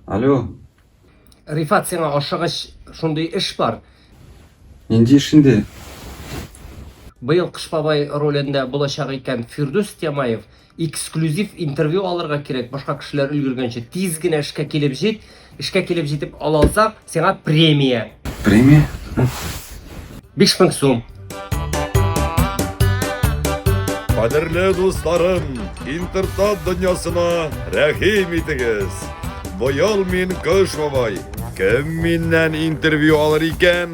Alo, Rifat sana aşağış şunday iş var. nende işinde? Bıyıl Kış Babay rolünde bulaşak iken Firdus Temayev ekskluzif interview alırga gerek. Başka kişiler ülgürgence tezgine işe kelip jit. İşe kelip jitip alalsak sana premiye. Premiye? 5000 so'm. Kadirli dostlarım, internet dünyasına rahim etiniz. Bu yol min Kış Babay. Kim minden interview alır iken?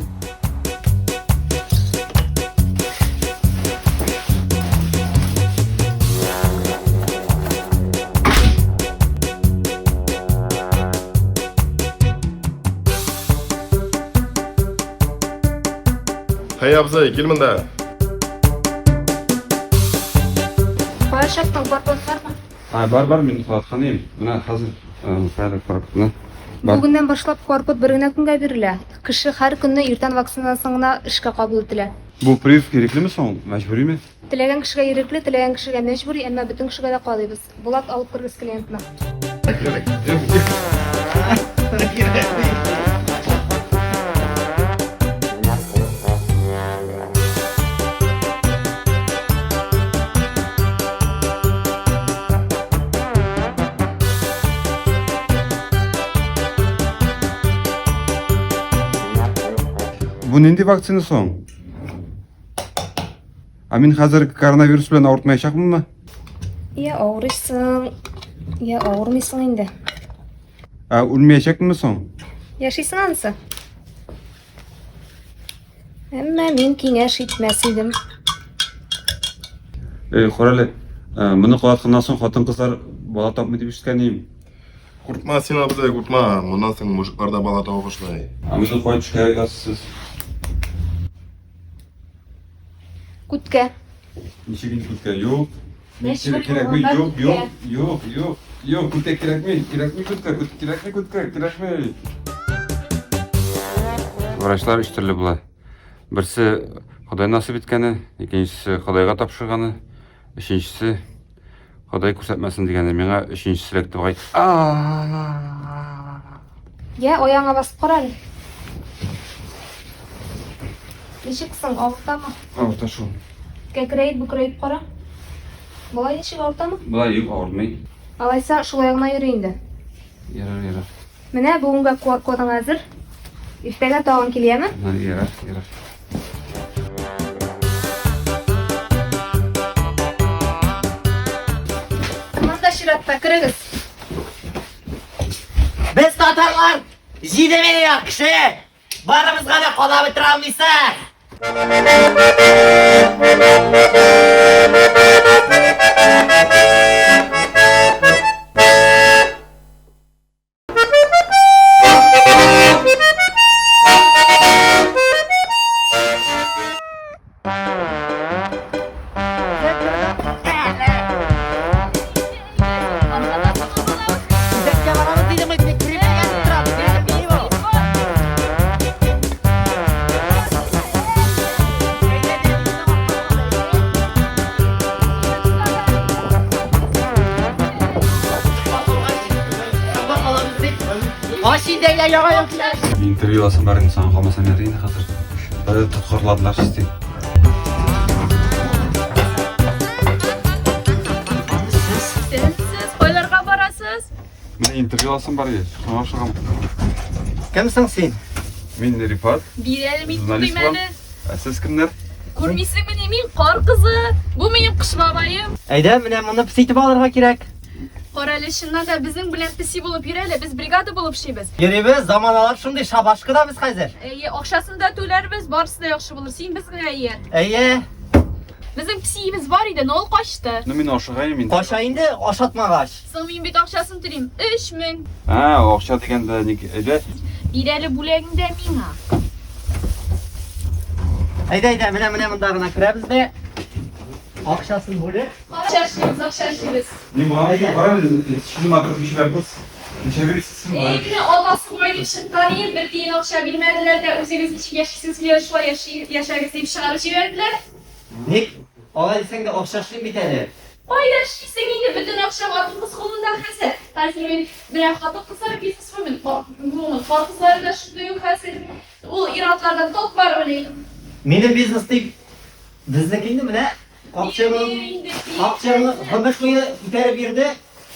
Hey abzay, gel mında. Barışaktan korkut var mı? Бар, мен қылатқанайым. Мына қазір қайда қорқытына. Бүгіннен башлап коркут бір генә көнгә бирелә. Кеше һәр көнне иртән вакцинасына гына эшкә кабул ителә. Бұл привив кереклі ме соң? Мәжбүри ме? Теләгән кешегә ирекле, теләгән кешегә мәҗбүри, әмма бөтен кешегә дә калыйбыз. Булат алып кергез клиентны. Бұл ненде вакцина соң? Мен қазір коронавирус белән ауыртмаячакмын ма? Я авырыйсың, я авырмыйсың инде. Үлмәячәкме соң? Яшисың анысы? Әмма мин киңәш итмәс идем. Қоралы, мұны қылатқаннан соң хатын қызлар бала тапмый дип ишеткәнем. Kurtma sen abzay, kurtma. Bundan sonra mujiklarda bala tavuk başlay. Мұны қойып түшкә язсыз. Күткә. Ничек инде күткә? Юк. Мәшһүр Кирәкми, булган юк, күткә кирәкми, кирәкми. Врачлар үч төрле була. Берсе Ходай насип иткәне, икенчесе Ходайга тапшырганы, өченчесе Ходай күрсәтмәсен дигәне. Миңа өченчесе элек дип айт. Я аяңа басып кара әле. Ничексең, авыртамы? Авырта шул. Кәкрәйеп, бүкрәйеп кара. Болай ничек авыртамы? Булай юк, авырмый. Алайса шулай гына йөри инде. Ярар. Менә бүгенгә кодың хәзер. Иртәгә тагын киләме? Ярар. Монда чиратта кирегез. Biz Tatarlar Jideme'ye yakışı barımızga da kola bitiramıysa. Aşindeyle yağa yok. Интервью алсам барын саған қалмасам еді енді қазір. Бір тұтқырладылар істе. Siz koylarga barasız. Міне интервью алсам бар еді. Соңға шығам. Kimsin sen? Мен Рифат. Bilelim ilk Jurnalist duymadı. Siz kimler? Kurmisi mi demin kar kızı. Bu benim kış babayım. Eyde mine bunu pisitip alırga kirek. Koralışında da bizim bilen pisi bulup yürele. Biz brigada bulup şeyiz. Yerimiz zaman alap şimdi şabaşkı da biz hazır. Akşasında tülerimiz barısı da yakşı bulursun. Biz gına yer. Eye, Bizim pisiyimiz var idi. Ne ol kaçtı? Мен ашығайым енді. koşa indi aşatmagaş. Samim bir akşasını tüleyim. 3000. Ақша дегенде еді. Bireli buleginde mina. Eyde mine mındağına kiremiz de. Akşasın böyle. Akşaşıyız. Не маған қарап шыным ақырып ішіп әпіз. Неше бересіз? Bir olması koyduğum şıklarıyım. Bir diyen akşa bilmediler de özünüz için yaşasız yaşarız deyip çağrıcı verdiler. Nik, olay sen de akşasın bir tane. Paylaşırsan yine bütün akşam atımız kolundan keser. Tarzı beni bir hafta kısar biznes women. Bunu farklıları da şu duyuk keser. O iratlardan top var öyle. Meni biznesda biznikini mi ne? Akçamı hımışlıyı gitarı birdi.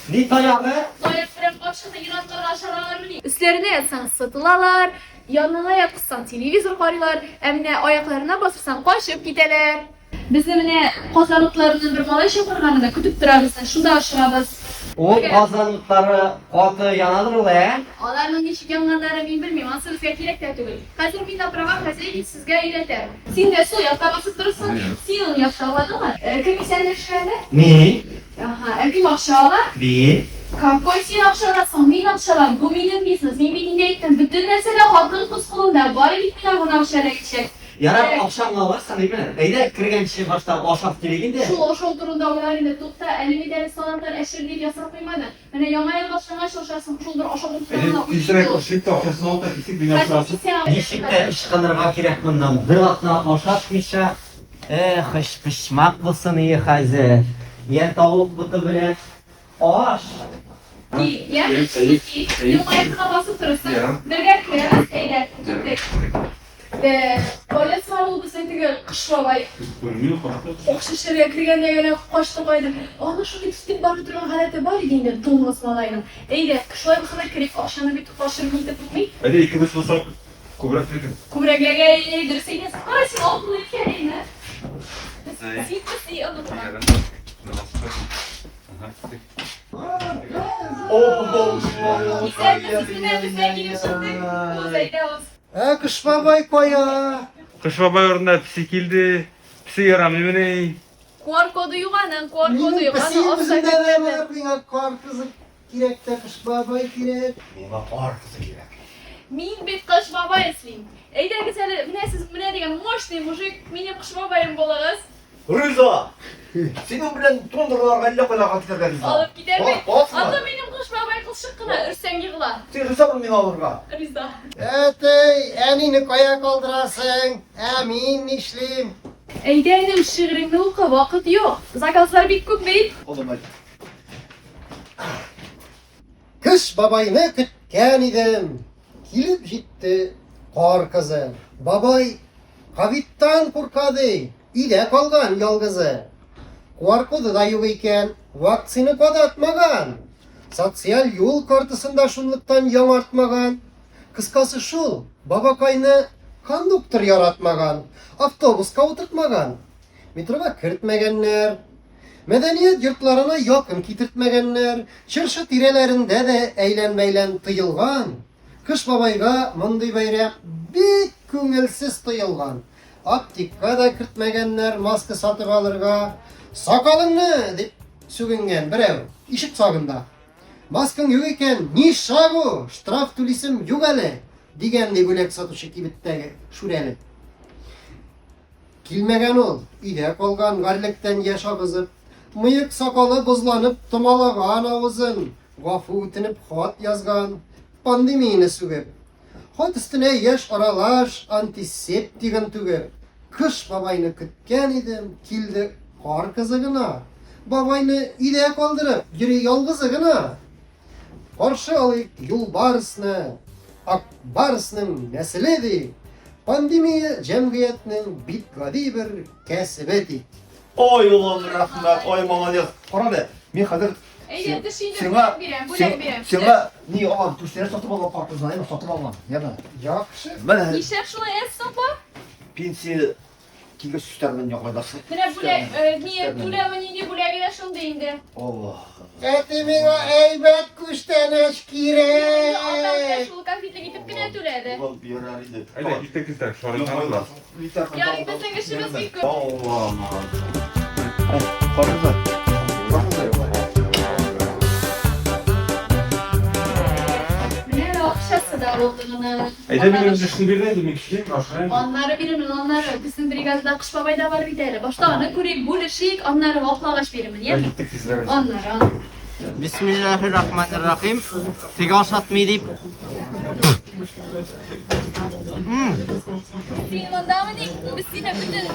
Ne tayağı? Doyatlarım akşamda iratları aşağılar mı? Üstlerine yatsan satılalar, yanına yatsan televizor koyular, emne ayaklarına basırsan koşup gideler. Bizim ne pazarlıklarının bir malay şaparlarında kütüp durarız. Şunda aşırabız. O pazarlıkları katı yanadır ula. Onların geçip yanlarını ben bilmiyorum, asıl sizge gerek de değil. Hazır bir de hazır sizge ileterim. Sen de su yapta basıp durursun. Sen yapta var mı? Kimi sen de şöyle? Ne? Aha, kim aşağılar? Bir. Kalkoy sen aşağılasın, ben aşağılar. Bu benim business, ben bildiğinde ettim. Bütün mesele halkın kız kolunda. Bari gitmeler bunu aşağıya geçecek. Yarab akşam ne var sana bilmem. Eyde kirgen kişi başta aşağı geleginde. Şu oşol durumda olayında tutta elimi deri sanatlar eşir deyip yasak koymadı. Bana yamaya başlamaya çalışarsın. Şuldur oşol durumda. Nişikte ışkınırga kirek bundan. Bir vaktına aşağı kişi. Hış pişmak bulsun iyi hazır. Yen tavuk butu bile. Aş. Ya, yamaya basıp durursun. Dirgek koyarız, eyler. Böyle sağlığı bu sentege kış babayı. Okşaşırıya kirgende gene koştu koydum. Ona şu gitsin bari duran halete bari deyince dolmasın alaydım. Eyde, kışlay bu kadar kirek akşamda bir tutlaşır mıydı tutmayı. Hadi ikimiz olsak kubrak dedim. Kubreklerge yedirseydiniz. Parasını okulu ülkeyle. Sitmesi anlatma. Güzel de sizinle bizden geliyor şimdi. Kuzeyde olsun. Kış babay koya. Kış baba yorunda psikildi. Psi yaramıyor ne? Korkodu yuvanın, korkodu Benim yuvanın. pesimizin de var. Bana kar kızı kirek de kış babay kirek. Min bit kış baba eslim. Eyde güzel, ne siz ne diyen moşti mujik, benim kış babayım bolağız. Rıza. Senin bilen tondurlarga illa koyla gider Rıza. Alıp gider mi? Olsun. Ata benim kış babay kılşık kına, ürsen yığıla. Sen Rıza mı beni alırga? Rıza. Etey, enini koya kaldırasın. Emin işlim. Eyde eyde şiirini oku, vakit yok. Zakazlar bit köp beyt. Oğlum hadi. Kış babayını kütken idim. Kilip gitti kar kızı. Babay kavittan kurkadı. İde kalgan yalgızı. Korkudu da yok iken vaksini kodatmagan. Sosyal yol kartısında şunluktan yamartmagan. Kıskası şu, babakayını konduktor yaratmagan. Avtobuska oturtmagan. Metroga kirtmegenler. Medeniyet yurtlarına yakın kitirtmegenler. Çırşı tirelerinde de eğlenmeylen tıyılgan. Kış babayga mındı bayram bit köngülsüz tıyılgan. Aptikka da kirtmegenler maske satıp alırga. Sakalını dip sügüngen birev işit sagında. Maskın yok iken niş sagu ştraf tulisim yok ele. Digenli gülek satışı kibittegi şureli. Kilmegen ol, ide kolgan garlikten yaşa kızıp. Mıyık sakalı buzlanıp tumalagan avızın. Gafu ütinip hat yazgan. Pandemiyini sügüp. Hat üstüne yaş aralaş antiseptigen tügüp. Kış babayını kütken idim, kildi kar kızıgına. Babayını ide kaldırıp, yürü yalgızıgına. Karşı alıp yol barısını, ak barısının meseledi. Pandemiya cemiyetinin bitgadi bir kesibeti. Oy ulan rahmet, oy молодец. Qara be, men hozir Eyde dışıyla Sana birem, birem. sana ne olan tuşları satıp alan partizanı satıp alan. Yana. Yaxşı. Ben İşler şuna etsin bu. pensiya kinga süstermen yoqadasın. Mine niye bulemini bulegide şunu deyindi. Allah. Etimiga eybet kuştan eşkire. Adam şu kafitle gidip güne tüledi. Ulan bir yarar idi. Hadi gittik ister. Şu an tanıdılar. Yani bizim işimiz bir gün. Allah Allah. Partizan. Mine akşası da olduğunu. Eyde bir öncesini birden demek ki. Onları birimin, onları bizim brigadda kış babayı da var bir tane. Başta kurek buluşik, onları vaklagaş birimin, ya? Gittik sizlere. Onları. Bismillahirrahmanirrahim. Sigar satmayı deyip Senin ondamı değil, biz yine bütün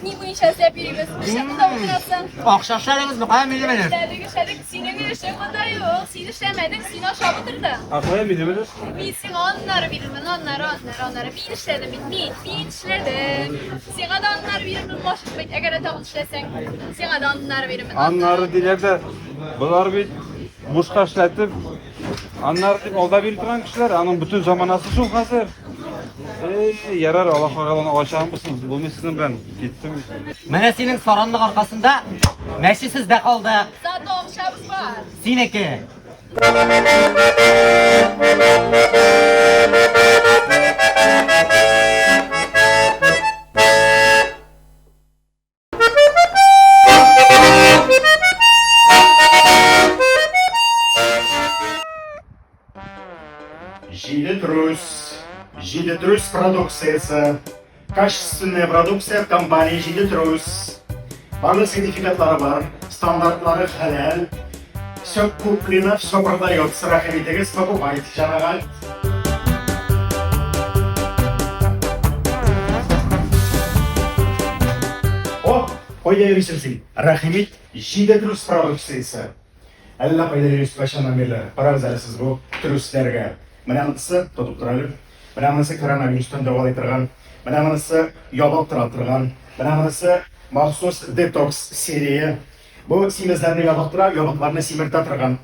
ne bu inşası yapıyoruz. İşte bunda oturasın. Akşamlarınız mı? Kaya milli benim. İşledik. Senin görüşün bunda yok. Sen işlemedin, sen aşağı oturdu. Akaya bilir Bilsin onları bilirmin, onları. Bir işledim, bir işledim. Sana da onları bilirmin, boşluk bek. Eğer tavuk işlesen, sana da onları bilirmin. Anları dilerde bular bir muşka işletip anlar dip olda bir turan kişiler anın bütün zamanası şu hazır. Yarar Allah korusun açan mısınız? Bu sizin ben gittim. Mene senin soranlık arkasında meşisiz de kaldı. Zaten o şabız var. Sineki. Жидетрус продукциясы. Качественная продукция компании Жидетрус. Барлық сертификатлары бар, стандартлары халал. Все куплено, все продается. Рахмет, покупайте, жанагал. О, қойда бересің. Рахмет, Жидетрус продукциясы. Әллә қойда бересіз башынан бері. Параңыз әлісіз бұл трустарға. Мына мынысы тотып тұралып, мына мынысы коронавирустан давалай тұрған, мына мынысы ябық тұра тұрған, мына мынысы махсус детокс серия. Бұл семіздерді ябық тұра, ябықларны семірта тұрған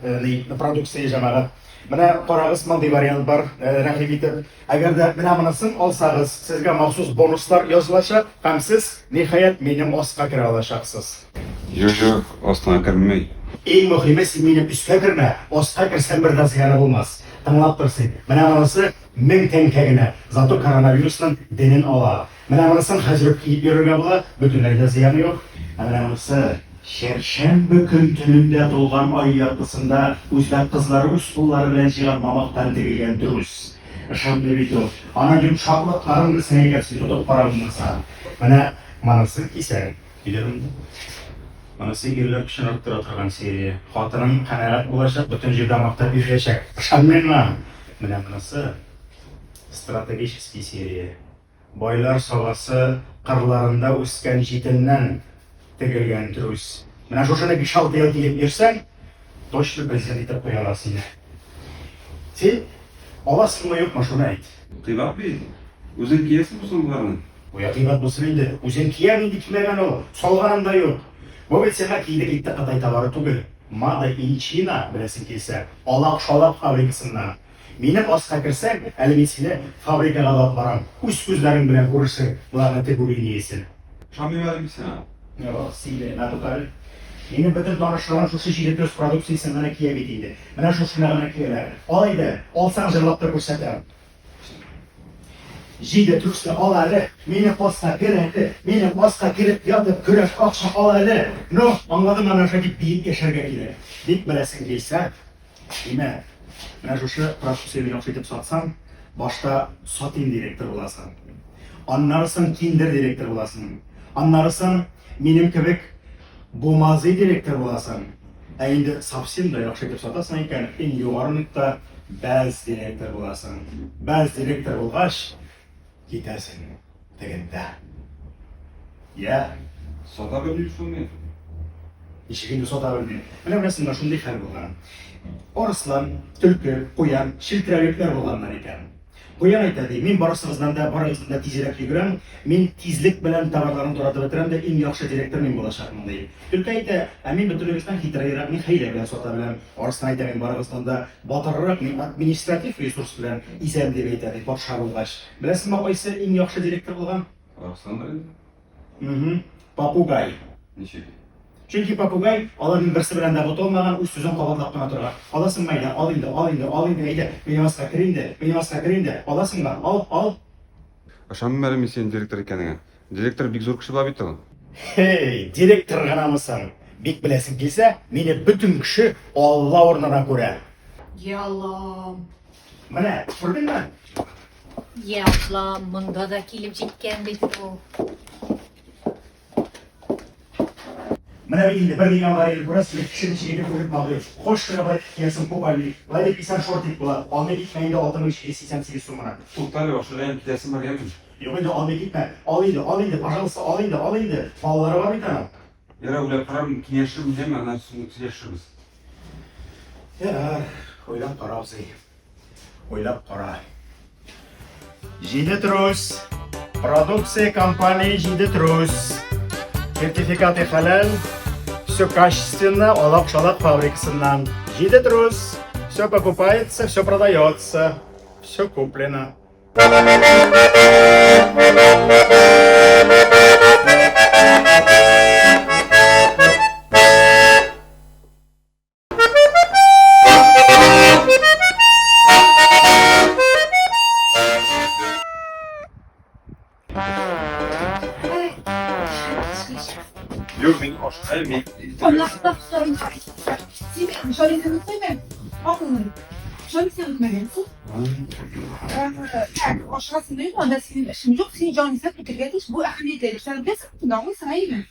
продукция жаңағы. Мына қарағыз мындай вариант бар, рахмет. Әгер де мына мынысын алсағыз, сізге махсус бонустар жазылашақ, һәм сіз нихаят менің осқа кіре алашақсыз. Жоқ, остана кірмей. Ең мұхимі сен менің үстке кірме, осқа кірсен бір зияны болмас. Тыңлап тұрсың. Мына мынысы 1000 теңгеге, зато коронавирустан денін ала. Мына мынысын хәзір киіп беруге бола, бүтінлерде зияны жоқ. Мына мынысы шершенбі күн түнінде толған ай яртысында өзбек қызлары өз қолдары белән жиған мамақтан тегілген дұрыс. Ышанды бит ул. Ана жұмшаклыкларыңды сеңгә тотып карагынса. Мына мынысы кисәң. Билерим. Манасы ерлер күшін арттыра тұрған серия. Хатының қанағат болашақ, бүтін жерде мақтап үйрешек. Шамменна. Мына мынасы стратегический серия. Байлар сағасы қырларында өскен жетіннен тегілген түріс. Мына жошыны 5-6 ел келіп берсең, точно білсен етіп қоя аласың. Сен аласың ма yok ма шуны айт. Қибақ бей, өзің киесің бұсын бұларының? Оя қибат болсын енді. Өзен киям енді кимеген ол. Солғанында yok. Bu sene kiydik Qatay tavarı түгел. Mada Inchina bilesin kelsa, alaq-shalaq fabrikasidan. Mening osqa kirsam, almisini fabrikaga olib boram. O'z ko'zlaring bilan ko'rishing, bularni teguriyni yesin. Şamiyvermişsin ha? Yo'q, sile, natural. Mening bütün donishlarım shu Jidetros produksiyasini mana kiyib etdi. Mana shu shunaqani kiylar. Oyda olsam jilab turib ko'rsataman. Jidetrosni oladi, meni postga kiradi, meni postga kirib yotib kurash oqsha oladi. No, anladım mana shu deb deyib yasharga keladi. Deb bilasing deysa, nima? Mana shu produksiyani yaxshitib sotsam, boshqa sotin direktor bo'lasan. Anlarsın kinder direktor bo'lasan. Anlarsın menim kebek bo'lmazi direktor bo'lasan. Endi совсем da yaxshitib sotasan ekan, eng yuqorilikda baz direktor bo'lasan. Baz direktor bo'lgach, ketasin deganda. Ya, Sota biliyorsun mu? ishigini sota bilmaydi. Mana bilasizmi shunday hal bo'lgan. Orislan, tulki, qo'yan, shiltiraliklar bo'lganlar ekan. Qo'yan aytadi, men borisingizdan da boringizdan tezroq yuguraman, men tezlik bilan tovarlarni to'ratib o'tiraman da eng yaxshi direktor men bo'lashaqman deydi. Tulki aytadi, men butunligimdan xitrayroq, men xayla bilan sota bilaman. Orislan aytadi, men boringizdan da botirroq, men administrativ resurs bilan izam deb aytadi, boshqa bo'lgach. Bilasizmi, qaysi eng yaxshi direktor bo'lgan? Alexander edi. Papugay. Nechuk? Chunki papugay ularning birsi bilan da o'tolmagan o'z so'zini qabatlab qana turgan. Olasizmi mayli, oling deydi. Meni vasqa kiringdi. Olasizmi? Ol. Aşam benim sen direktör ekaningga. Direktor bek zo'r kishi bo'lib o. Hey, direktor g'anamisan. Bek bilasing kelsa, meni butun kishi Alloh o'rnina ko'rar. Yallam. Mana, ko'rdingmi? Yallam, bunda da kelib jetgan bit u. Mana bu endi bir degan variant burası bir kişinin ichiga ko'rib ma'lum. Qo'shqina bir kelsin ko'payli. Vayda isan shortik bo'lar. Olmay ketmaydi 60-88 so'mdan. To'xtali boshqa ham ketasi borganmi? Yo'q endi olmay ketma. Olaydi, pожалуйста, olaydi. Bolalar bor ekan. Yara ular qaram kengashtirib deyman, ana kengashtiramiz. Yarar, o'ylab qara o'zi. O'ylab qara. Jidetrus. Produksiya kompaniyasi Jidetrus. Sertifikati halal. Все качественно, Олак-Шалак фабрикасынан. Jidetrus. Все покупается, все продается. Все куплено. Yok men boshqa men Allah'tan sorun. Sen şöyle unutmayın. Aklını. Şöyle sen unutmayın. Aşağısı değil mi? Senin işin yok. Senin canın ise tutuyormuş. Bu ahliyetleri. Sen de sıkıntı sahibi.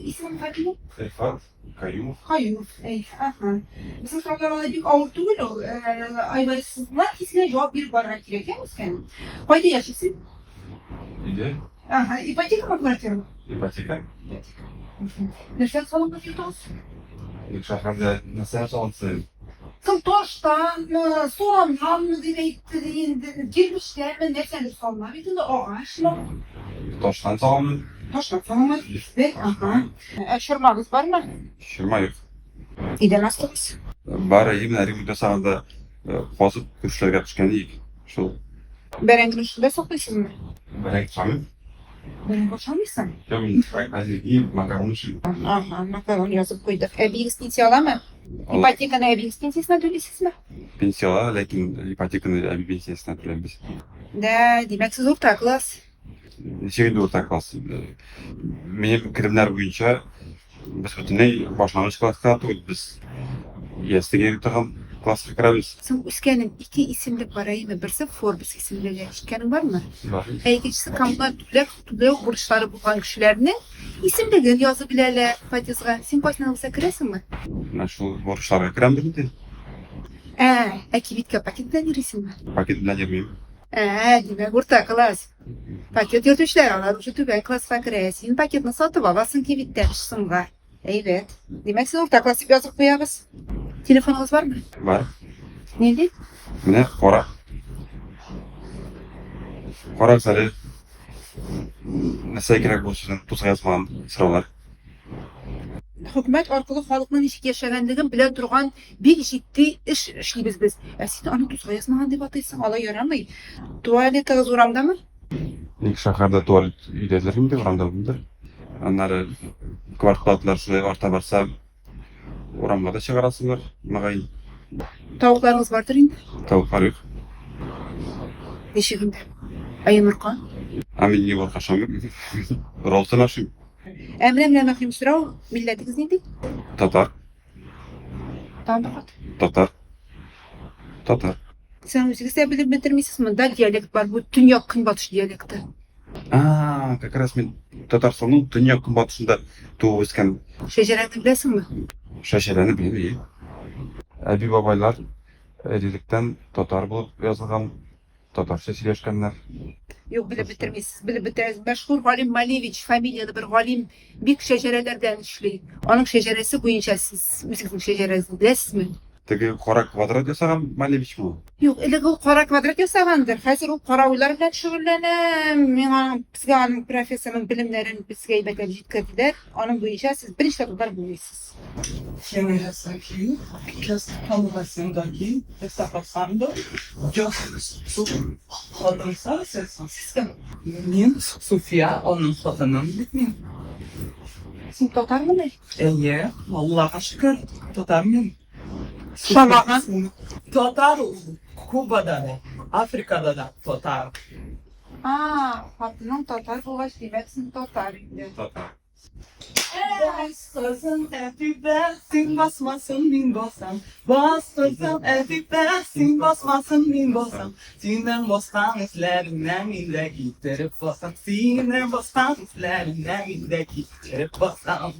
İsmin farklı mı? Rifat Kayyumov. Hayır. Aha. Bizim sorularla bir ağır değil o. Ayvarsızlar kesinlikle cevap bir bana gerekiyor musun? Haydi yaşasın. İyi. Aha. İpotek mi bırakıyorum? İpoteka. Nefes alın bakıyorsunuz. İlk şahanda nasıl sağlıksın? Kıltoş'tan, soğandan, girmişler ve nefes alma. Bir de ağaçla. Toshdan sağlamı. Toştan sonra ve aha. Şırmağız var mı? Şirma yok. İde nasılsınız? Bari iyi minari müddet sağında bozib kurslarga tushgan edik. Shu Berengin üstünde sokuyorsun mu? berang tushamiz. Bereng boşalmışsın. Yo men hozirgi makaron uchun. Aha, makaron yazıp koyduk. Investisiya alamı? İpotekani investitsiyasini ödeysiz mi? Pensiyalar, lekin ipotekani pensiyasidan to'laymiz. Da, demek siz o'rtaqlisiz. Necha yilda o'rtak qilasiz? Mening kirimlar bo'yicha biz butunlay boshlang'ich klassga o'tdik. Biz ertaga ham klassga kiramiz. Sen Üsken'in iki isimli parayı mı? Birisi Forbes isimli Üsken'in var mı? Var. İkincisi kamular tüplek burçları bulan kişilerini isimli yazı bilerler Fatih'e. Sen kaçına olsa kiresin mi? Mana shu borishlarga kiramdir endi. Akibitka paketden yürüsün mü? Paket bilan yurmayman. Demek o'rtaqlasiz. Paket yurtishlar olar, o'sha tuban klassga kirasiz. Paketni sotib olasan kibitdan so'mga. Evet. Demek siz o'rtaqlasiz yozib qo'yamiz. Telefoningiz bormi? Bor. Neydi? Mana qora sari narsa kerak bo'lsa to'sqa yozmagan so'rovlar. Hukumat orqali xalqning ichiga yashaganligini bila turgan bir jiddiy ish ishlaymiz biz. Sen ana tuzga yozmagan deb ataysan, ola yaramay. Tualetiga zo'ramdami? Ilk shaharda tualet uydalarmi oramda bunda. Anlari kvartallar shulay orta borsa oramlarda chiqarasizlar. Mag'ayin Tovuqlaringiz bordir endi. tovuqlar yo'q. Nechigimda? Ayamurqon. Aminga bor qachon roltana shu Emre Mahim Sırov, milletiniz neydi? tatar. Tamam. Tatar. Sen müzikse bilip bitirmişsiniz mi? Da diyalekt var, bu dünya kınbatış diyalekti. Как раз men Tatarstonning dunyo kunbatishida tug'ib o'sgan Şecereni bilesin mi? shasharani bilmayman. Abi boboylar erlikdan tatar bo'lib yozilgan tatarcha so'zlashganlar. Yok bilip bitirmişsiniz, bilip bitirmişsiniz. Meşhur Halim Malevich, familiyalı bir Halim büyük şecerelerden işliyor. Onun şeceresi boyunca siz müzikin şeceresini bilesiniz mi? Tegi qora kvadrat yasagan Malevich mi? Yok, ilgi o qora kvadrat yasagandır. Hazır o qora uylar bilen şug'ullanem. Men bizga onun professorning bilimlerini bizga yetkazib yetkazdilar. Onun boyunca siz birinchi qadar bilasiz. Quem é essa aqui? Que está conversando aqui? Está passando? Eu sou dançar essa. Menino, Sofia, ou não sou tanım bilmiyorum. Sen totar mı ne? Allah'a şükür tutamıyorum. Şamağa. Tutar Kuba'da da, Afrika'da da tutar. Hatının totar bu baş demeksin totar. Tatar. Bastırsan efibersin, basmasın bin basam. Bastırsan efibersin, basmasın bin basam. Sinem bostan izlerinden ille gittirip basam. Sinem bostan izlerinden ille gittirip basam.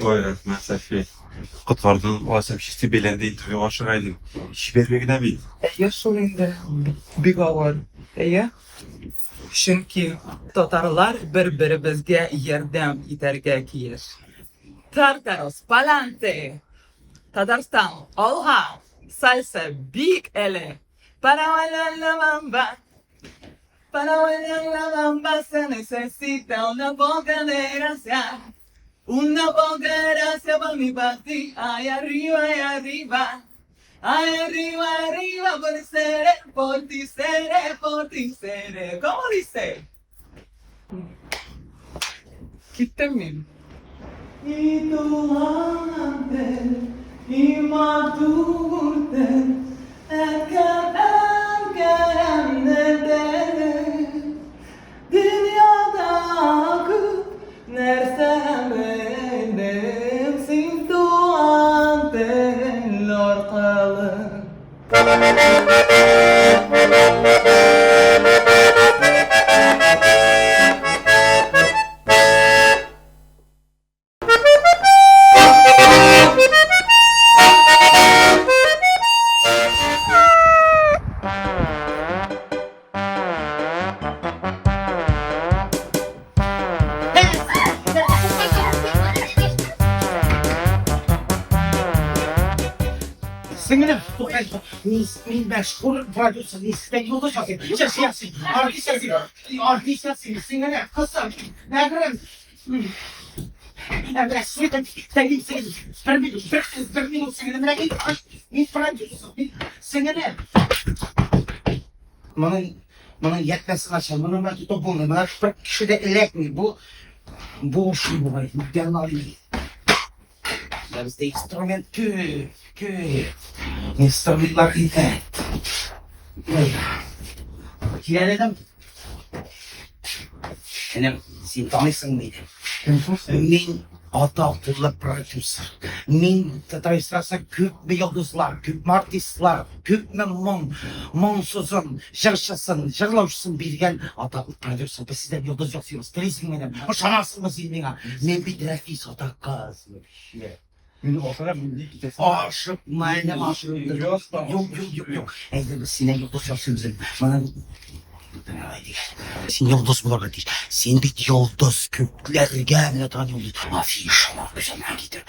Ой, рахмат, София. Құтқардың уасапшысы беленде интервьюға шығайдың. Іш бермегіне бейді. Я шул инде бик авыр. Чөнки татарлар бер-беребезгә ярдәм итәргә кирәк. Tartaros, pa'lante. Tatarstan, alga. Salsa big ele. Para bailar la bamba. Para bailar la bamba se necesita una boca de gracia. Una boca de gracia para mi ti. Ay arriba, ay arriba. Ay arriba, arriba, por ti seré, por ti seré. ¿Cómo dice? Quítame. Y tu amante, y maturte, el karan dünyada akıp nereden benim sin tu anten ortalık. Singlim, min meşhur prodüser, ben yolda çalışıyorum. Çalışıyorsun, artist yazıyorsun, singlim, kızım, ne kadar? Ben biraz sürekli teknik singlim, permit singlim, ne kadar? Min prodüser, singlim. Bunun yetmesi açar, bunun ben tutup bulmayayım, bana şu kişi de elek mi, bu şu bu var, ben alayım. Bizde instrument köy. İnstrumentlar internet. Kilerim. Benim sen tanısın mıydı? Min adaptırlı prodüser. Min Tataristasa köp yıldızlar, köp artistler, köp munsuzun, jırlauşsun bilgen adaptırlı prodüser. Biz sizden yıldız yapıyoruz. Televizyon benim. O şanasınız ilmine. Men bir trafiği satak kaz. Meni ortada milli gidesi. Aşık, maynem aşık. Yok. Eydir biz sine yıldız yapıyoruz. Bana sen yıldız bularga değil. Sen bir yıldız köklerge bile tan yıldız. Afişalar güzel gider.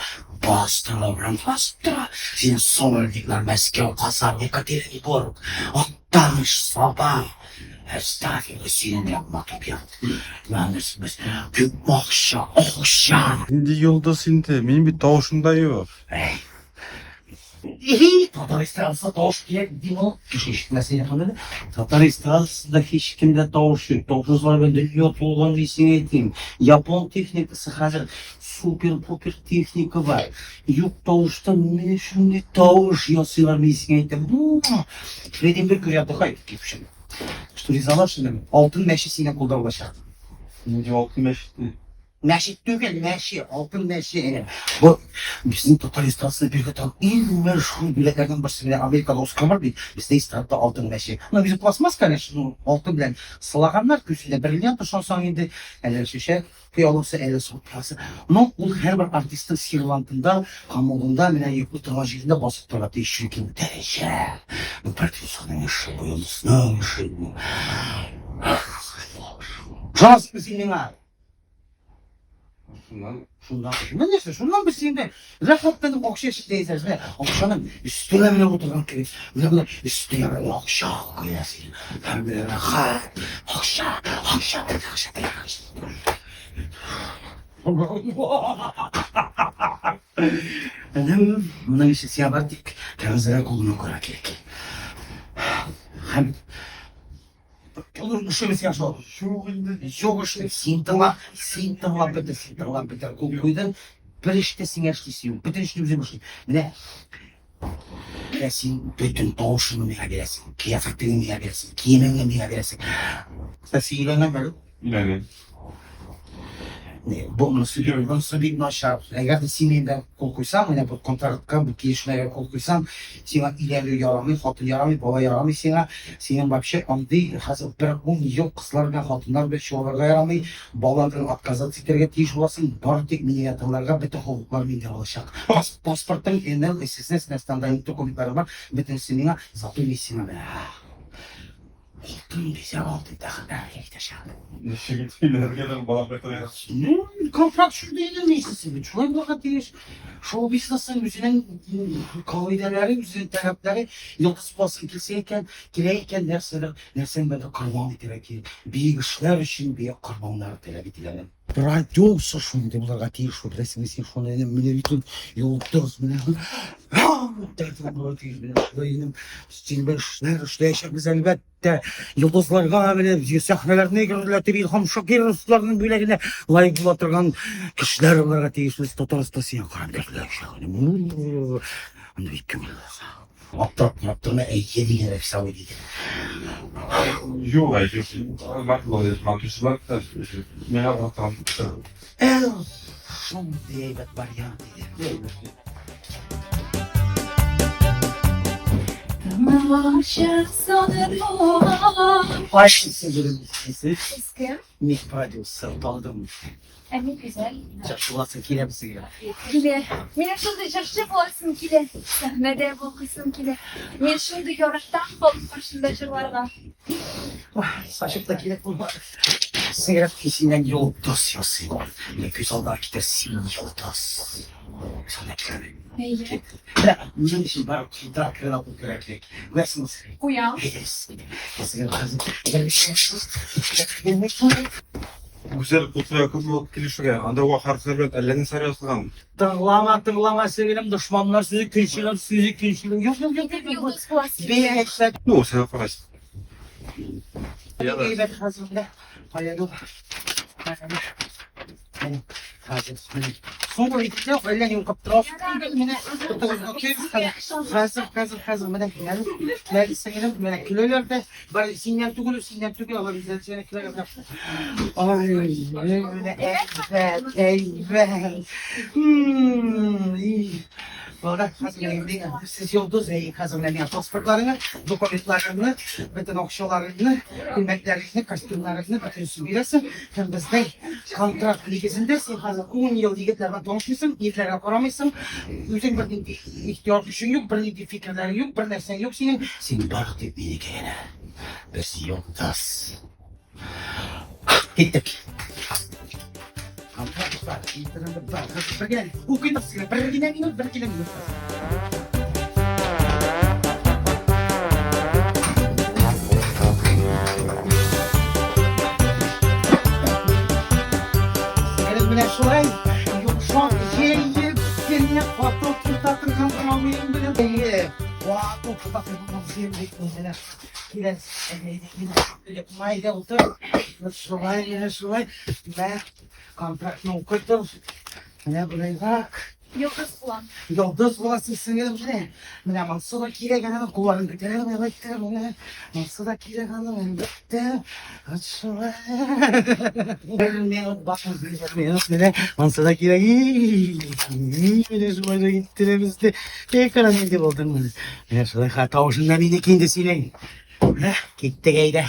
Bastıra. Sen son örnekler Moskova, Kazan, Yekaterinburg. Aktamış sabah. Estağfurullah senin yapmak yaptı. Yalnız biz gök okşa. Şimdi yıldız indi. Benim bir tavuşunda yok. Tataristası tavış diye değil mi o? Mesela efendim. Tataristası hiç kimde tavış yok. Tavuşlar ben dünya tuğlan resim ettim. Japon teknikası hazır. Super teknika var. Yok tavuşta ne şimdi tavuş yazıyorlar resim ettim. Freddie Mercury yaptı. Hayır. Что рисовал şimdi mi? Altın meşesiyle kulda ulaşar. Ne altın meşti? Meşit değil, altın meşe. Bu bizim Tataristan'da bir katan en meşhur biletlerden birisi. Amerika'da Oscar var bir. Bizde İstanbul'da altın meşe. Ama bizim plasmas конечно, altın bilen sılaganlar küsüyle brilyant şansan indi. Yani şişe kıyalımsa eli soğukası. Ama o her bir artistin sirlantında, kamolunda, mene yıklı travajilinde basıp tarafta işirken derece. Bu prodüsörün işi bu yıldızın işi bu. Şansı bizim ne? Şundan bir şeyinde rahatladım okşayışık değilseniz ve okşanın üstüne bile oturan gibi böyle üstüne böyle okşa koyasın. Ben böyle rahat okşa. Benim bunun işi siyabatik temizlere kolunu koyar gerek. Hem olur şöyle siyah olur. Yok işte sintıla biter. Koydun bir işte sinirlisi yok. Bütün işte bizim şey. Ne? Sen bütün doğuşunu ne verirsin? Kıyafetini ne verirsin? Giyimini ne verirsin? Sen sinirlenen böyle. İleride. Bonus bir naşar. Eğer de sinirden kol koysan, yani bu kontratkan, bu gelişmeye kol koysan, sana ilerliyor yaramıyor, hatun yaramıyor, baba yaramıyor sana. Senin babşı andı, hazır bir 10 yıl kızlar ve hatunlar ve şolarga yaramıyor. Babaların atkazat siklerge tiyiş olasın, bar tek miniyatlarga bütün hukuklar mindir olacak. Pasportun enel SSS standart dokumentleri var, bütün senin zatı misina be. Altın bize aldı da kontrat şu değil meclisi. Şöyle bakatıyız. Show business'ın yüzünün kaideleri, yüzünün talepleri yıldız basın kilseyken, kileyken nersen böyle kurban ederek bir işler için bir kurbanlar talep edilen. Radyo olsa şunu da bunlar atıyor şu resmisi şunu ne bütün yıldız mı ne? Derdim bu değil benim stilber işler işimiz elbette yıldızlarga böyle sahnelerine görürler bir ham şokir ruslarının böyleğine layık bulatırgan kişiler olarak değişmiş totalistasiyon karakterler yani. Onu bittim. Yaptığına eğitim diyerek savundu. Yok, hayır. Bak, mantıksızlar da ne yapalım? Son diye bir varyant. Ay sizin Eski. mihpadi sırtaldım. Evet güzel. Çarşılasın kilemsi ya. Kile. Mene şurada çarşı boğazsın kile. Sahnede boğazsın kile. Men şurada yoraktan kalıp başında çırlarga. Saçıp da kilek bulma. Seyret kişiyle yol dosyosu. Ne güzel daha gidersin yol dos. Sana kilerim. Neyle? Bunun için var ki daha kral bu gerekli. Versiniz. Uyan. Yes. Güzel kutuya kızılık kilişige. Anda o harfler bilen ellerini sarıyorsun. Tığlama sevgilim düşmanlar sizi künşülün. Yok. Yıldız boğazsın. Bir ekler. Ne o sen yaparsın? Evet hazırda. Hayırlı. Benim hazır. Sonra gitti öyle yok kaptıraf. Hazır. Bana gel senin bana kilolerde var sinyal tugulu ama bizden seni kilo yap. Ay evet. Sonra hazırlayın. Siz yolda hazırlayın. Pasportlarını, dokumentlarını, bütün okşalarını, hizmetlerini, kostümlerini bütün sübülesin. Hem bizde kontrat ligizinde sen hazır 10 yıl yigitlerle tanışmışsın, yiğitlerle koramışsın. Üzerine bir ihtiyar gücün yok, bir fikirlerin yok, bir nersen yok senin. Sen bak deyip beni gene. Biz yoldas. Gittik. Kontrat var, yiğitlerin var. Bir gel, okuyun size, bir minut. Şurayı yumuşak yiyip seninle foto tutatırken kalmayayım bile. Foto tutatırken kalmayayım bile. Mayda otur. Şurayı. Ben kontratını okudum. Ne buraya bak. Yıldız bulan. Yıldız bulasın sınırım ne? Mine Mansur'a kire gelen kullanın gidelim elbette. Mansur'a kire gelen elbette. Açma. Ne bakın ne? Mansur'a kire Mine şu başa gittiğimizde tekrar ne oldun mu? Ne şurada hata hoşundan bir de kendisiyle. Gitti geyde.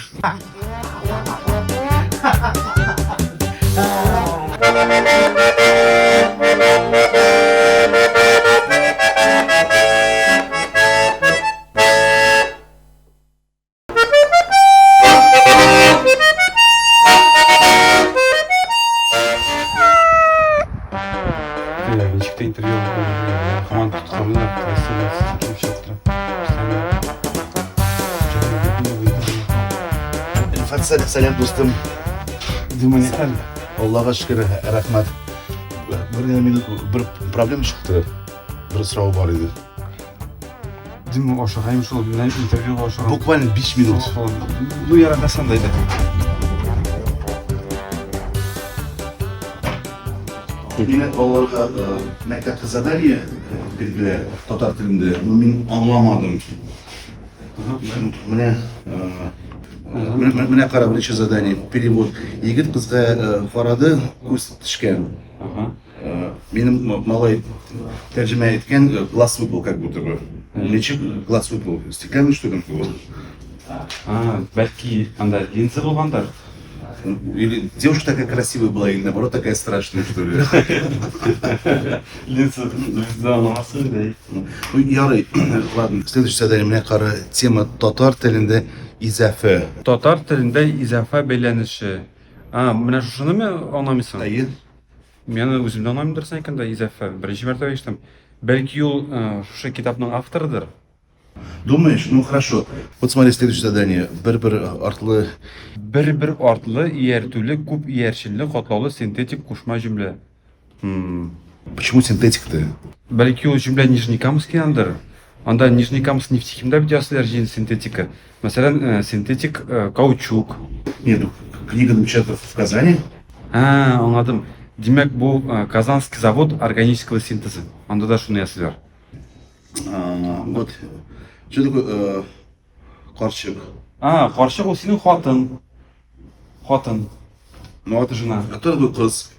Ничего интервью команд tutkarlar. Kim şaptı? Selam dostum. Humanitar. Allah'a şükür, rahmet. Bir problem çıktı. Bir soru var idi. Dün aşağıymış oldu. Interview aşağı. Bukvalno 5 minut. Bu yarada sandaydı. Yine onlarga maktab qizadariya dediler tatar tilinde. Ben anlamadım. Mine Менә кара беренче задание. Перевод. Егет кызга карады, күз төшкән. Минем малай тәрҗемә иткән, глаз выпал как будто бы. Ничек глаз выпал? Стеклянный что ли был? Бәлки анда линза булгандыр. Или девушка такая красивая была, или наоборот такая страшная, что ли? Линза алмасы да. Ну, ярый. Ладно, следующее задание. Менә кара тема татар телендә изафа. Татар телендә изафа бәйләнеше. Менә шуны аңламыйсың? Әйе. Мен үземдә аңламыйм дөресен әйткәндә изафа. Беренче мәртәбә ишеттем. Бәлки ул шушы китапның авторыдыр. Думаешь? Ну хорошо. Вот смотри, следующее задание. Бер-бер артлы. Бер-бер артлы, ияртүле, күп иярчелле, катлаулы синтетик кушма җөмлә. Почему синтетик-то? Бәлки ул җөмлә Нижнекамскийдандыр. Анда Нижнекамск нефтехимда бит ясыйлар синтетика. Мәсәлән, синтетик каучук. Нет, книга напечатана в Казани. Аңладым. Димәк, бу Казанский завод органического синтеза. Анда да шуны ясыйлар. Вот. Что такое карчык? Карчык ул синең хатын. Хатын. Ну, это жена. А кто такой кыз?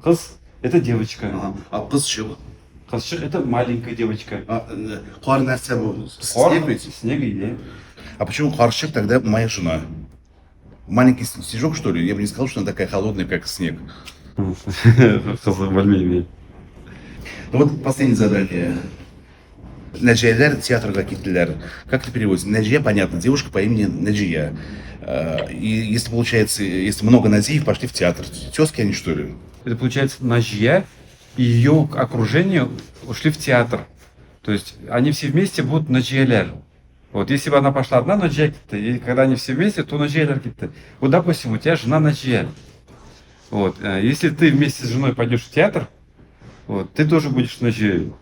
Кыз — это девочка. А кызчык? Кызчык — это маленькая девочка. Кар нәрсә бу? Кар? Снег ведь? Снег или? А почему карчык тогда моя жена? Маленький снежок, что ли? Я бы не сказал, что она такая холодная, как снег. Кызык белмим. Ну вот последнее задание. Наджиялер театрга киттелер. Как это переводится? Наджия, понятно, девушка по имени Наджия. И если получается, если много Назиев пошли в театр, тезки они что ли? Это получается Наджия и ее окружение ушли в театр. То есть они все вместе будут Наджиялер. Вот если бы она пошла одна Наджия, и когда они все вместе, то Наджиялер. Вот допустим, у тебя жена Наджия. Вот. Если ты вместе с женой пойдешь в театр, вот, ты тоже будешь Наджией.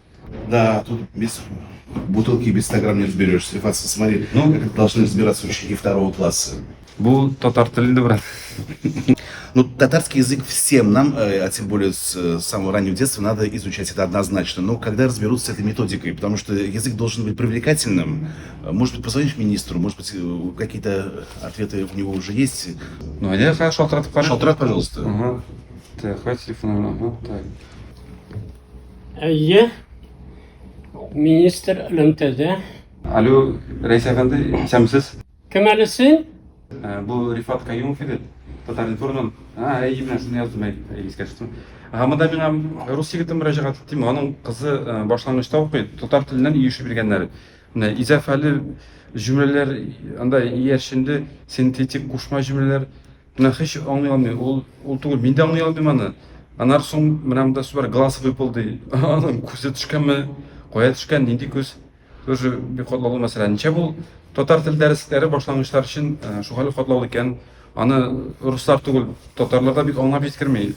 Да, тут без бутылки, без 100 грамм не разберешься. Рифатса, смотри, как это должны разбираться ученики 2 класса. Бу татар телинде, брат. Ну, татарский язык всем нам, а тем более с самого раннего детства, надо изучать это однозначно. Но когда разберутся с этой методикой, потому что язык должен быть привлекательным. Может быть, позвонишь министру, может быть, какие-то ответы у него уже есть. Ну, я шалтрат, пожалуйста. Ага. Так, хватит телефон. Так. Әйе, министр элемтәдә. Алло, Рәис әфәнде, исәнмесез? Кем әлесен? Бу Рифат Каюмов иде. Татар информын. Әйе, менә шуны яздым, искәртәм. Монда миңа рус егете мөрәҗәгать иттем. Аның кызы башлангычта укый, татар теленнән иешеп биргәннәр. Менә изафәле җөмләләр, анда иярченле синтетик кушма җөмләләр. Менә һич аңлый алмыйм. Ул түгел, мин дә аңлый алмыйм аны. Аннан соң менә монда сүз бар, глаз выпал ди. Аның күзе төшкәнме? Кая төшкән, нинди күз? Тоже бик катлаулы мәсьәлә. Ничә бу татар тел дәресләре башлангычлар өчен шугалы катлаулы икән. Аны руслар түгел, татарлар да бик аңлап җиткерми.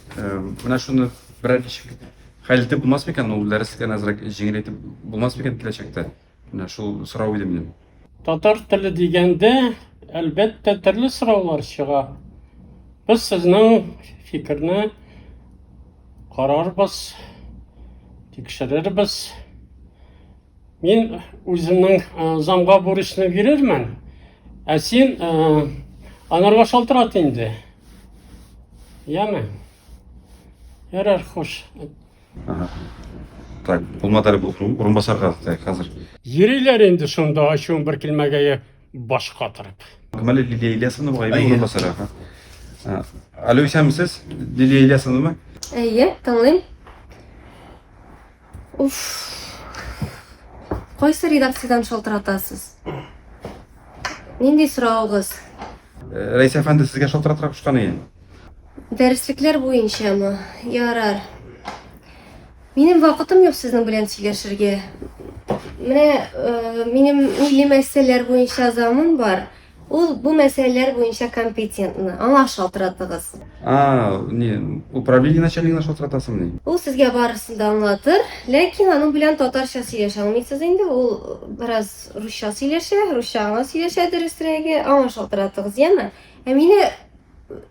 Менә шуны берәр ничек хәл итеп булмас микән? Ул дәресләргә әзрәк җиңеләйтеп булмас микән киләчәктә? Менә шул сорау иде минем. Татар теле дигәндә, әлбәттә төрле сораулар чыга. Без сезнең фикерне карарбыз, тикшерербез. Мин үземнең замга бурычны бирермен. Ә син анарга шалтырат инде. Яме. Ярар, хуш. Так, булмады урынбасарга хәзер. Йөриләр инде шунда ачуын бер килмәгәе баш катырып. Кемәле Лилия Ильясовна бугай урынбасары. Алло, исәнмесез? Лилия Ильясовнамы? Әйе, тыңлыйм. Уф. Кайсы редакциядән шалтыратасыз? Нинди сораугыз? Рәис әфәнде сезгә шалтыратырга кушкан иде. Дәреслекләр буенчамы? Ярар. Минем вакытым юк сезнең белән сөйләшергә. Менә минем милли мәсьәләләр буенча замын бар. Ул бу мәсьәләләр буенча компетентны. Аңа шалтыратыгыз. Управление начальнигына шалтыратасыңмы? Ул сезгә барысын да аңлатыр, ләкин аның белән татарча сөйләшә алмыйсыз инде. Ул бераз русча сөйләшә, русчага сөйләшә дөресрәге. Аңа шалтыратыгыз, яме? Ә мине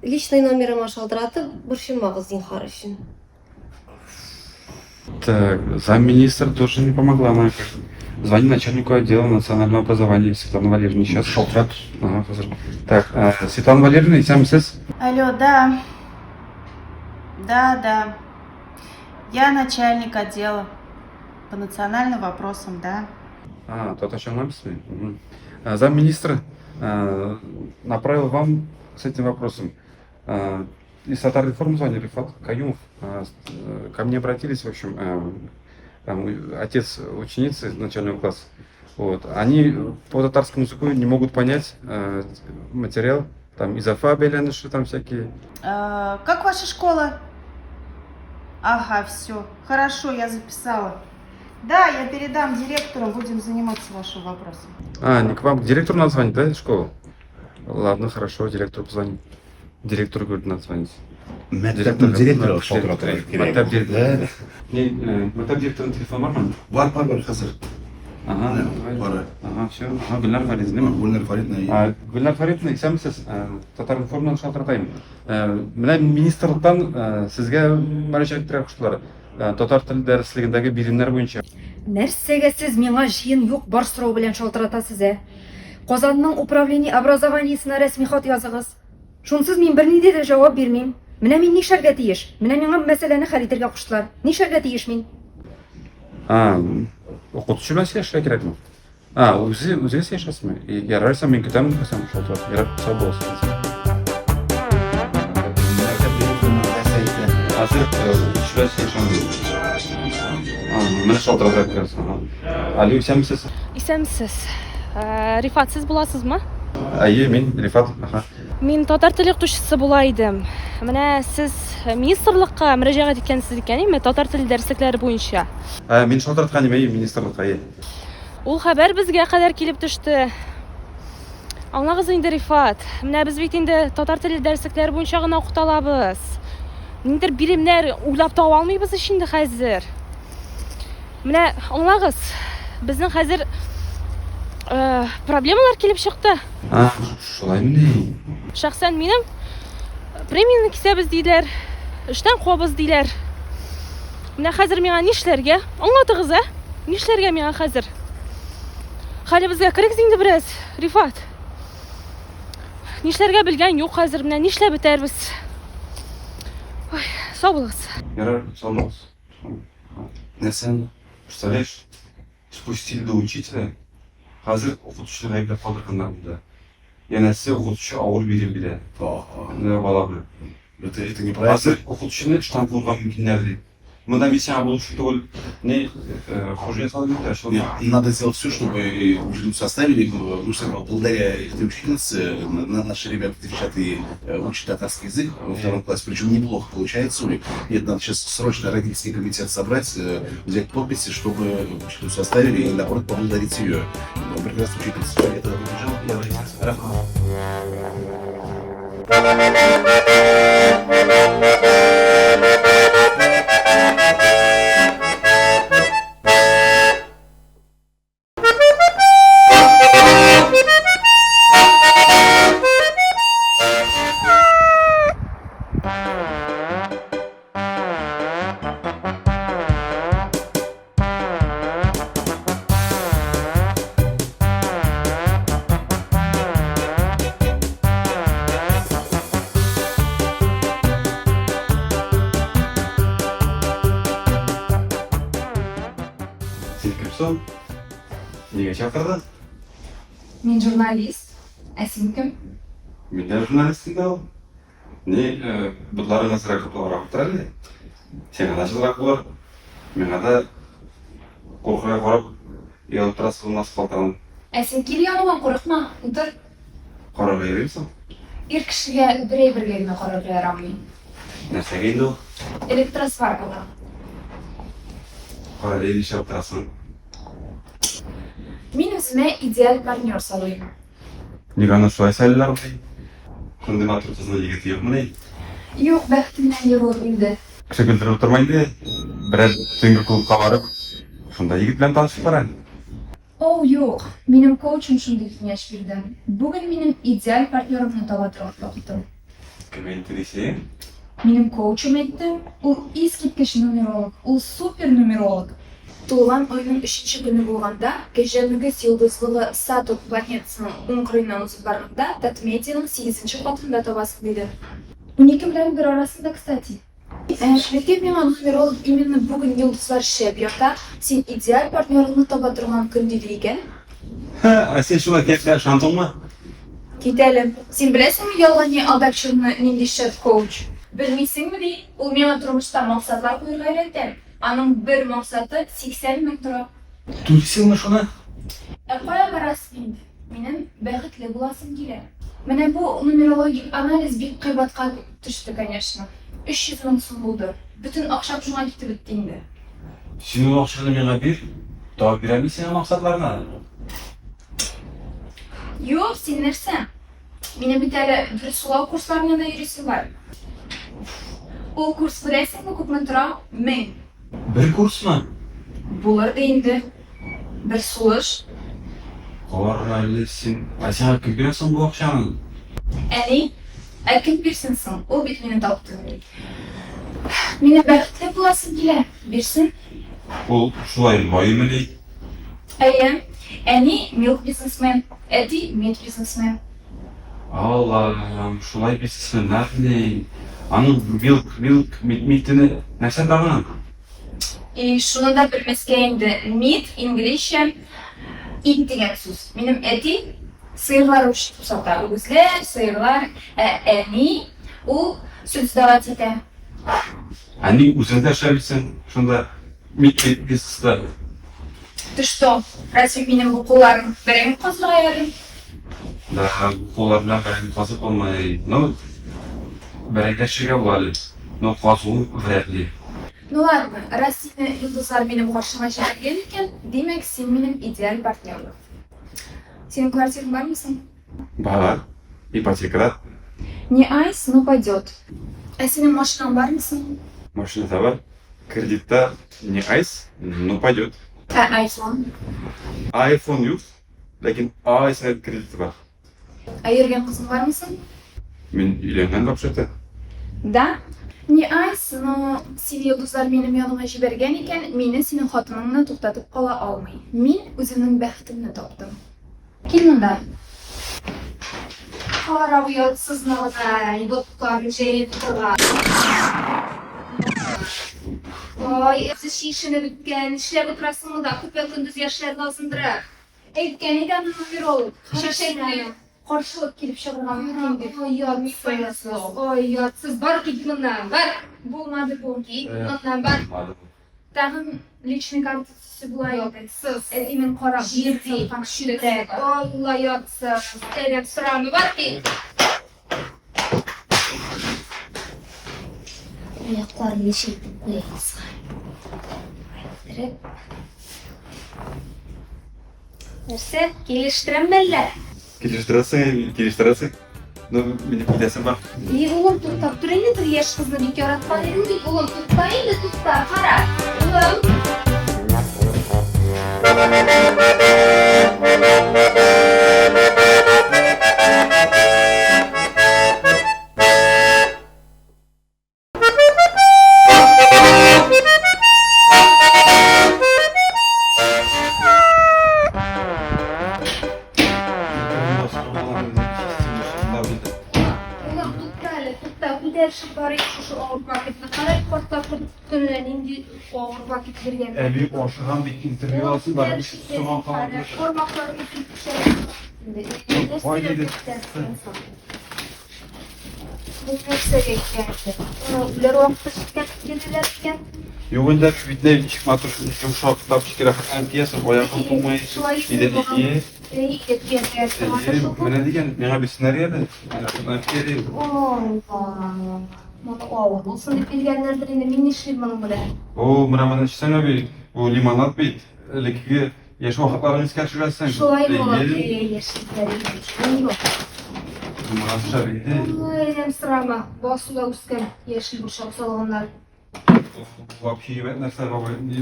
личный номерыма шалтыратып, борчылмагыз зинһар өчен. Так, замминистр тоже не помогла, она как Звони начальнику отдела национального образования Светлана Валерьевна сейчас. Шалтырат. Ага, hazır. Так, Светлана Валерьевна, исәмсез? Алло, да. Да. Я начальник отдела по национальным вопросам, да. Татарчанамсыз. Замминистра направил вам с этим вопросом. Из Татар-Информ звонили, Рифат Каюмов. Ко мне обратились, в общем, там, отец ученицы начального класса. Вот. Они по татарскому языку не могут понять материал, там изофа беляныши, там всякие. Как ваша школа? Ага, все. Хорошо, я записала. Да, я передам директору, будем заниматься вашим вопросом. Не к вам, к директору надо звонить, да, школы? Ладно, хорошо, директору позвоним. Директору, говорит, надо звонить. Мәктәптің директоры Шалтырат керек. Мәктәп директорының телефоны бар ма? Бар, қазір. Бар. Все. Гүлнар Фаридовна. Гүлнар Фаридовна. Гүлнар Фаридовна, исәмсез, Татар-Информнан шалтыратайым. Менә министрлыктан сезгә мөрәҗәгать итәргә куштылар. Татар теле дәреслегендәге биремнәр буенча. Нәрсәгә сез миңа җыен юк бар сорау белән шалтыратасыз? Казанның управление образованиесенә рәсми хат языгыз. Шунсыз мин берни дә җавап бирмим. Менә мин нишләргә тиеш? Менә миңа мәсьәләне хәл итәргә куштылар. Нишләргә тиеш мин? Укытучы белән сөйләшергә кирәкме? Үзегез сөйләшәсезме? Ярарса мин көтәм дисәм шалтырат. Ярар, сау буласыз. Hazır şurası yaşandı. Менә шалтыратып керәсең. Али, исәмсез? Исәмсез. Рифат, сез буласызмы? Әйе, мин Рифат. Мин татар теле укытучысы була идем. Менә сез министрлыкка мөрәҗәгать иткәнсез икән, татар теле дәреслекләре буенча. Мин шалтыраткан идем министрлыкка. Ул хәбәр безгә кадәр килеп төште. Аңлагыз инде, Рифат. Менә без бит инде татар теле дәреслекләре буенча гына укыталабыз. Ниндидер биремнәр уйлап таба алмыйбыз инде хәзер. Менә аңлагыз, безнең хәзер проблемалар килеп чыкты. Шулаймыни? Шәхсән минем премияны кисәбез диләр, эштән куабыз диләр. Менә хәзер миңа нишләргә? Аңлатыгыз, Нишләргә миңа хәзер? Хәлебезгә керегез инде бераз, Рифат. Нишләргә белгән юк хәзер, менә нишләп бетәрбез? Ой, сау булыгыз. Ярар, сау булыгыз. Нәрсән? Представляешь, спустили до учителя. Хәзер укытучыны гаепләп калдырганнар монда. Янәсе укытучы авыр бирем бирә. Бала белән. Это неправильно. Хәзер укытучыны штампларга мөмкиннәр ди. Монда миссия булышы түгел. Не хуже ясалып бетә. Надо сделать все, чтобы ученицу составили. Благодаря этой учительнице наши ребята девчата учат татарский язык во втором классе. Причем неплохо получается у них. И это надо сейчас срочно родительский комитет собрать, взять подписи, чтобы учительницу составили и наоборот поблагодарить ее. Прекрасная учительница. Это убежал. Сен кімсің? Неге шақырды? Мин журналист. Син кем? Мен де журналистің да ол. Не, бұтларың азырақ бұтларақ бұтыр әлі? Сен ғана жылырақ бұлар. Мен ғана қорқыға қарап, еліп тұрасы қылмасы қалтағын. Син кил яныма, қорықма. Утыр. Қарарға еремсің? Ир кешегә берәй бергә генә карарга ярамый. Нәрсәгә инде ул? Электросваркага. Қарада елі шап тұрасың. Мин үземә идеаль партнер салыйм. Неге аны шулай сайлар бай? Шундай матур кызны егет юкмы? Юк, бәхетемнән юк инде. Кеше көлдереп тормайды. Берәр төнге клубка барып, шунда егет белән танышып бара. О, юк. Минем коучым шундый киңәш бирде. Бүген минем идеаль партнерымны таба торган вакытым. Кем әйтте дисең? Минем коучым әйтте, ул искиткеч нумеролог, ул супер нумеролог. Tuğulan oyunun 3. günü болғанда, кежемігіз йылдызлығы Сатурн планетасының оң қырынан ұзып барғанда, Татметияның 8-ші қатында табасың дейді. 12 bilen 1 arasında, kстати. Шведке миңа нумеролог именно бүгін йылдызлар шеп ята, сен идеал партнерыңны таба тұрған күн дейді екен. Сен шуға кепке шантың ма? Кетелім. Сен білесің ме ялғани алдакшыны нендей шет коуч? Білмейсің ме дей? Ол миңа тұрмышта мақсатлар қойырға үйретті. Аның бір мақсаты 80 мың тұра. Түлсің ме шуны? Қоя барасың енді. Менің бәғітлі боласым келе. Мене бұл нумерологик анализ бек қайбатқа түшті, конечно. 300 мың сум болды. Бүтін ақшап жұға кетті бітті енді. Сен ол ақшаны меңа бер, тауып беремей сенің мақсатларына. Yok, sen nersen? Benim bir tane bir sulav kurslarına da yürüsü var. O kurs bilesen mi kupman tura? Men. Bir kurs mu? Bular deyindi. Bir suluş. Qoraylı sen, sen kim biliyorsun bu akşamın? Yani, erkek birsinsin. O bit beni taptı. Mine bəxtli bulasın gile. Birsin. O şulay bayı mı değil? Ayem. Yani, milk businessman. Edi, meat businessman. Allah'ım, şulay bilsin nerede? Anın mitini nereden davranın? Şunu da bilmesine indi. Meat, İngilizce, it деген söz. Benim eti, sıyırlar uçtu sata. Özler, sıyırlar, eni, o süt davat ete. Hani üzerinde yaşayabilsin, şunda mit bilsin. Ты что, разве benim bu kollarım benim kazılayarım? Da kollarla benim kazık olmayı, no, berekleşiyor olalım, no kazığı verli. Ну ладно, раз seni yıldızlar benim karşıma gelirken, demek sen benim ideal partnerim. Senin kvartiran var mısın? Var, ipoteka. Не айс, но пойдет. А senin maşinan var mısın? Машина var, kreditте не айс, но пойдет. iPhone. iPhone yok, lakin ay senet krediti var. Ayırgen kızın var mısın? Men үйленген вообще-то. Да. Не айс, но seni yıldızlar benim yanıma жіберген екен, meni senin xatınыңны тоқтатып қала алмай. Мен өзімнің бәхтімні таптым. Кел мұнда. Қара ұятсыз нағдай, бұттар жайып тұрған. Ой, сіз шешіні біткен, ішлеп отырасың мұнда, күпе күндіз яшылар lazımдырақ. Әйткән екен нумеролог, шешетіне қаршылық келіп шығырған өтемді. Ой, ұятсыз, бар кет мұндан, бар. Болмады бұл кет, мұндан бар. Тағын личный картасы бұлай отайсыз. Әдемен қара жерде, қаңшылық. Ой, ұятсыз, әрек сұрамы бар кет. Аяқтарын ешейтіп қоямызға. Нәрсе, келіштірем бәлі? Келіштіресің. Ну, менің күдесім бар. Ұлым тұттап тұр енді, тұр еш қызны беке оратпан едім дейді. Ұлым тұтта енді, тұтта, қара. Ұлым. Күдершіп бар еші şu ağır vakitini қалай қорттап күнінен енді ağır vakit берген. Әбі ашыған bir interview alsın, bana bir soğan falan. Формақлар өтіп Vay dedi. Bu нәрсеге келді. Білер уақытта жеткен келелер екен. Yok önce bitne çıkma tur yumuşak kitap çıkıra falan piyasa oyakın bulmayı iyi. Mene diyen mene bir senaryo da. Ben fikirdim. Mana ağır olsun deb bilganlardir endi men ishlayman uni bilan. O mana ishsang bir bu limonad bit. Lekiga yaş vaqtlarini iskar tushirasan. Shular bo'ladi, yashillar. Mana shabidi. Oyim sirama, bosula o'sgan yashil burchoq solg'onlar. Вообще yemek narsa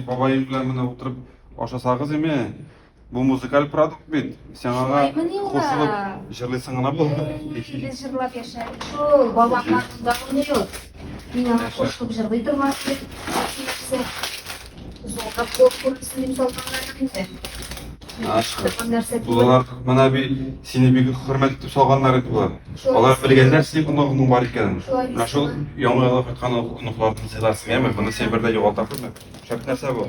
babayım bilan mana o'tirib oshasag'iz emi. Bu muzikal produkt bit. Sen ona qo'shilib jirlaysan ana bu. Biz jırlab yashaylik. Shu bobomlar unda uni yo'q. Men qo'shilib jirlay turmaslik. Soğuk korkusunun imsaltanlarına ne? Bular mana bir seni bir hürmet etip salganlar edi bular. Алар bilgenler seni kunog'un бар ekan. Mana shu yong'oqlar qatgan unuqlarni selarsin, emas? Buni sen birda yo'qotib qo'yma. Shart narsa bu.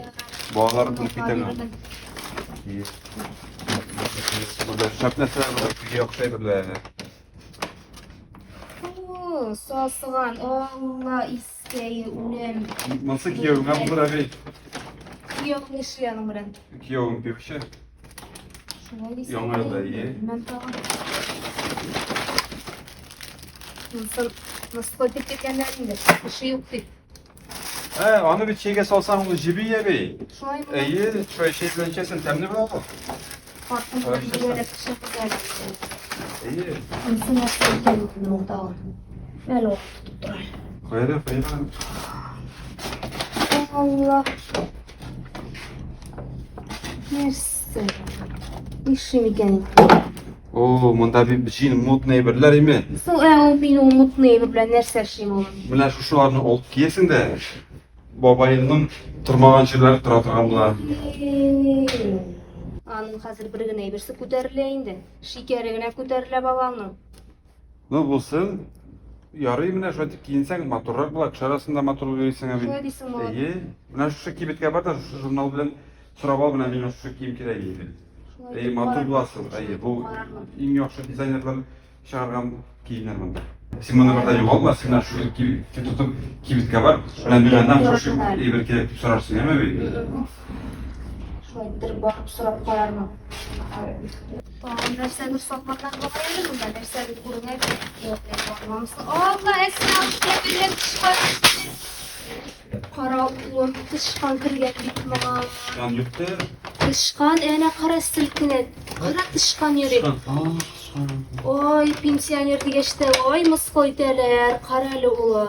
Bolalar bunu ketadi. Burada shart narsa yo'qsaydilar. Oo, soğan. Allah isteği unem. Nasıl kiyovga bular abi? Kiyovun işi yanım bilen. Kiyovun pivişi. Yong'oq da iyi. Ben tamam. Nasıl koyup ketkenlerinde? Bir şey yok değil. Onu bir şeyge salsan onu jibi ye be. Şuay mı? İyi, şöyle şey bilen kesin temli mi oldu? Farklı bir yere kışa güzel. İyi. Nasıl nasıl kendini orada al. Ver o tutturay. Koyarım. Allah. Nersi? İşimi gene. Oo, bunda bir şeyin mutlu birler mi? Сол бeni umutlayıp bilen nerse şeyim olur. Bilen şularını olup giyesin de babayının turmagan yerleri tura turgan bular. Anın hazır birigine birsi ko'tarileydi. Şekerigine ko'tarilib babanın. Ne bulsun? Yarı mı ne şu tip giyinsen motorlar bular, çarasında motor verirsen abi. Şöyle diyorsun baba. İyi. Buna şu kibitke var da şu jurnal bilen surab al buna benim şu kiyim kire giydi. İyi, motor bulasın. İyi, bu en yaxşı dizaynerlar çıkargan giyinler bunda. Sen bana burada yok olma, sen şu tutup kibitke var. Ben bilenden şu iyi bir kere sorarsın değil mi? Şöyle dirib bakıp sorap koyarmam. Nersedir sokmaktan koyarım bunda, nersedir kuruna yok yapmamsın. Allah esnaf bilen çıkar. Kara ulan tışkan kirgen bitmem. Yan yoktu. Tışkan ene kara silkinet. Kara tışkan yürek. Oy pensiyonerdi geçti. Oy muskoyteler. Karalı ulan.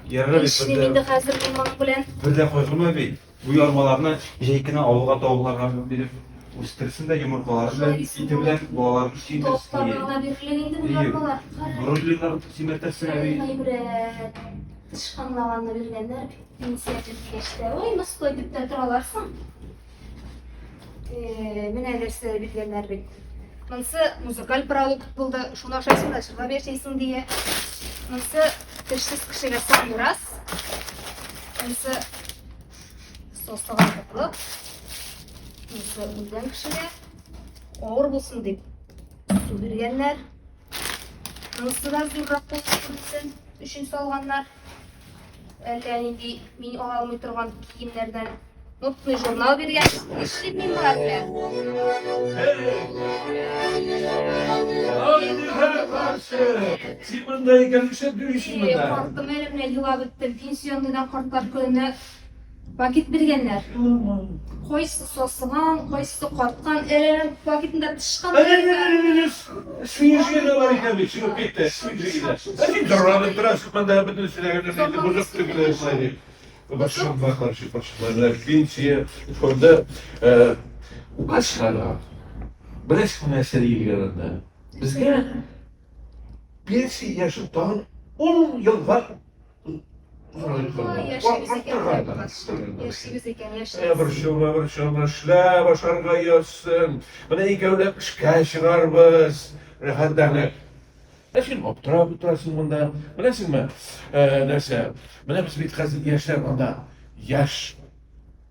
Yarara İşleminde hazır bulmam bilen. Bir de koyulma bey. Bu yarmalarını jeykine avuga tavuklarga verip üstürsün de yumurtaları iti bilen boğalarını sindirsin. Toplarına birilerinde bu yarmalar. Broilerler sinirtersin abi. Hayret. Tışkanlavanla bilgenler pensiyonerdi geçti. Oy muskoytepte turalarsın. Menelerse bilgenler bil. Mınsı muzikal prolog buldu. Şunu aşarsın da şırla verçeysin diye. Mınsı tırşsız kışıga sandıras. Mınsı sosluğa kapılıp. Mınsı bilgen kışıga. Ağır bulsun deyip. Su bilgenler. Mınsı da zürrak bulsun. Üçün salganlar. Ellerini min almay turgan kiyimlerden mutlu jurnal bergen. İşlep min var bilen. Korktum elimle yıla bittim. Pensiyonludan korklar köyüne vakit bergenler. Koysu sosluğan, koysu korkkan, ellerim vakitinde tışkan. Свежие говорили, все пить-то, свежие. Один дорогой раз, когда об этом сказали, это уже вступили. Başım bakarşı başımlarına pensiye orada kaç tane bırak meseleyi yanında. Bizge pensiye yaşıttan 10 yıl var. Şla başarga yazsın. Bana iyi gövle kışka çıkarmaz. Rahatlarına. Efendim, oturab turasın bunda. Bilesin mi? Neyse, bana biz bir hazır yaşlar bunda.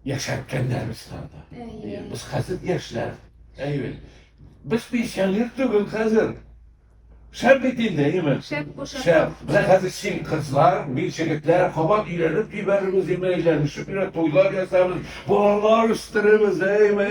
Yaşarkenler biz orada. Biz hazır yaşlar. Evet. Biz pensiyoner tügül hazır. Şap bitinde değil mi? Şap. Bırak hazır şimdi kızlar, bir çocuklar, kabat ilerlep biberimiz yemeğlerimiz, şüphine toylar yasamız, bağlar üstürümüz, değil mi?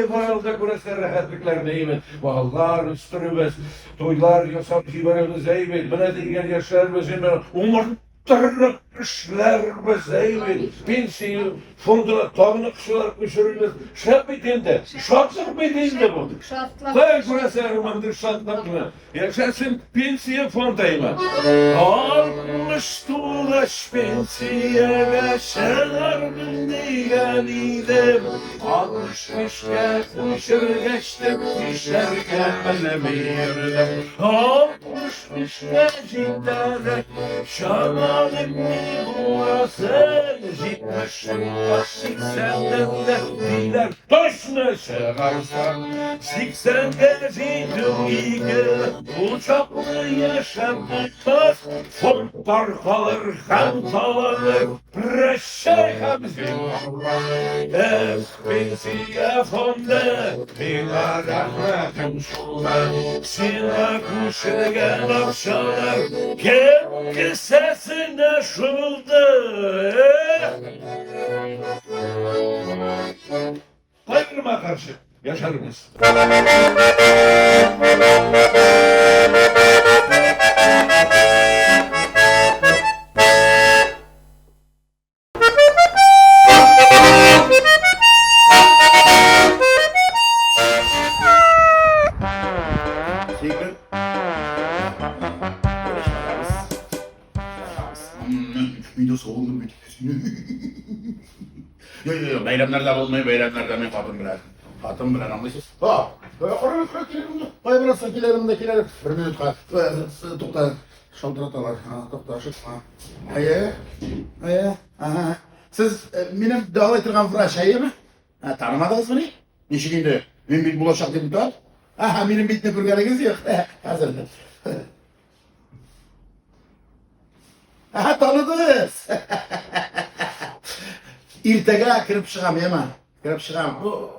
Varalda kurası rahatlıklar değil mi? Bağlar üstürümüz, toylar yasam biberimiz, değil mi? Bana diyen yaşlarımız, değil mi? Umurtlarlık işlerimiz, değil mi? Pensiye fonduna tağını kışılar kışırırız. Şap bitinde, şartlık bitinde bu. Kay kurası ermandır şartlıkla. Yaşasın pensiye fondayma. Almış tuğlaş pensiye yaşar diyen idem. Almışmışken kuşur geçtim, işlerken belemeyirdim. Almışmışken cidden şamanım bulasın, 70'den de diler taşına çıkarsan. 80'de zeytin iyidir, uçaklı yaşanmaz. Fondlar kalır, hem talanır, preşer hem pensiya fonda, bir rahmetim şunlar. Sina kuşagan akşamlar, kendi sesine şuldu. Ayrıma karşı yaşarımız. Tekrar. Video soğudu Yok bayramlarda olmayı bayramlarda ben hatun bilen. Hatun bilen anlıyorsunuz. Ha. Oraya bırakıyorum. Bay biraz sakilerimdekiler. Bir minut kal. Tokta. Şaltıratalar. Tokta çıkma. Aha. Siz benim davet ettiğim Fraşa'yı mı? Tanımadınız mı? Neşikinde? Ben bir bulaşık deputat. Aha benim bitne kurganınız yok. Hazırdır. Aha tanıdınız. İrtega kirip çıkam hemen. Kirip çıkam. Bu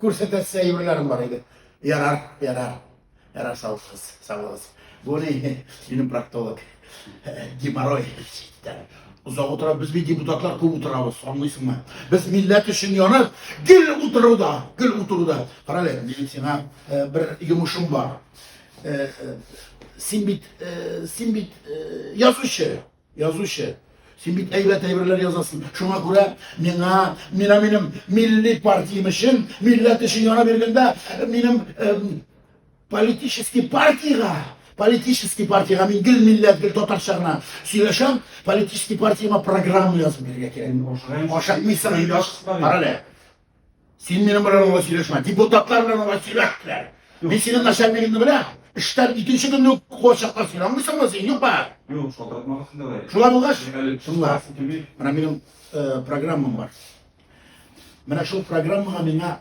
kursetesiye yürülerim var idi. Yarar sağ olasınız. Sağ olasın. Bu ne? Benim praktolog. Gimaroy. Uzak oturup biz bir deputatlar көп oturabız. Anlıyorsun mu? Biz millet için yanıp gül oturuda. Karale, benim sana bir yumuşum var. Simbit yazışı. Simbit eybeler yazasın. Şuna göre benim milli partiyim için, millet için yana bir günde benim политический partiya min gül millet gül tatarşağına söyleşem, политический partiyama programı yazım gerekiyor. Oşakmışsın yaz. Karale. Sen benim bana söyleşme. Deputatlar bana söyleştiler. Ben senin aşağıdakini bile. İşler ikinci günde koşaklar söylemişsin mi sen? Yok ba. Yok, şoltratmakasın da var. Şular bulgaç? Şular. Bana benim programım var. Bana şu programıma bana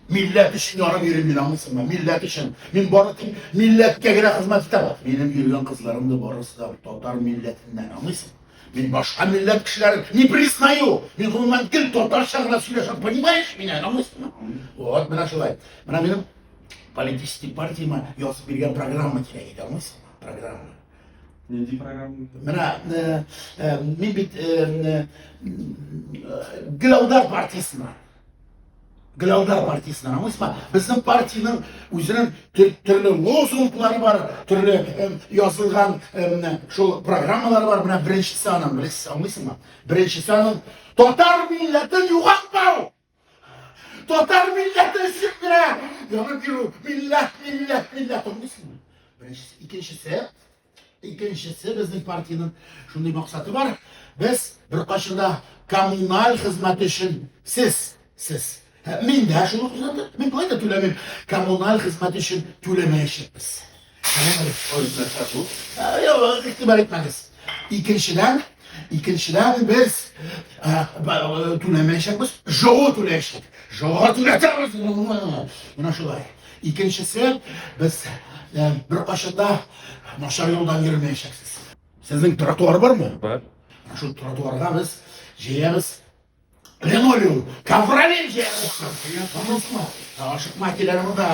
millet için yana verilmeyi anlıyorsun mu? Millet için. Ben baratım milletke göre hizmet eder. Benim yürüyen kızlarım da barası da Tatar milletinden anlıyorsun. Ben başka millet kişileri ne признаю. Ben bundan gül Tatar şahına söyleşem. Понимаешь меня? Anlıyorsun mu? Вот bana şulay. Bana benim политический partiyama yazıp bir programma gerekti anlıyorsun mu? Programma. Neydi program? Bana ben bit Glavdar Partisi'ne. Glavdar Partisi'ne anlıyorsun mu? Bizim partinin özünün türlü lozungları var, türlü yazılgan şu programmaları var. Bana birincisi anam, anlıyorsun mu? Birincisi anam Tatar milletin yuğatma! Tatar milletin sikmine! Yani bir millet anlıyorsun mu? Birincisi, İkincisi bizim partinin şunday maksatı var. Biz bir kaşında kommunal hizmet için siz. Men de şunu kızardı. Men kolay da tülemem. Kommunal hizmet için tülemeyeceğiz. Yok, iktibar etmeniz. İkinciden biz tülemeyeceğiz. Joğu tüleyeceğiz. Joğu tületeriz. Buna şulay. İkincisi biz bir kaşında Maşar yoldan yürümeyeceksiniz. Sizin trotuar var mı? Var. Şu trotuarda biz jeyemiz linoleum, kavralin jeyemiz. Anlasın mı? Aşıkma kilerimi de.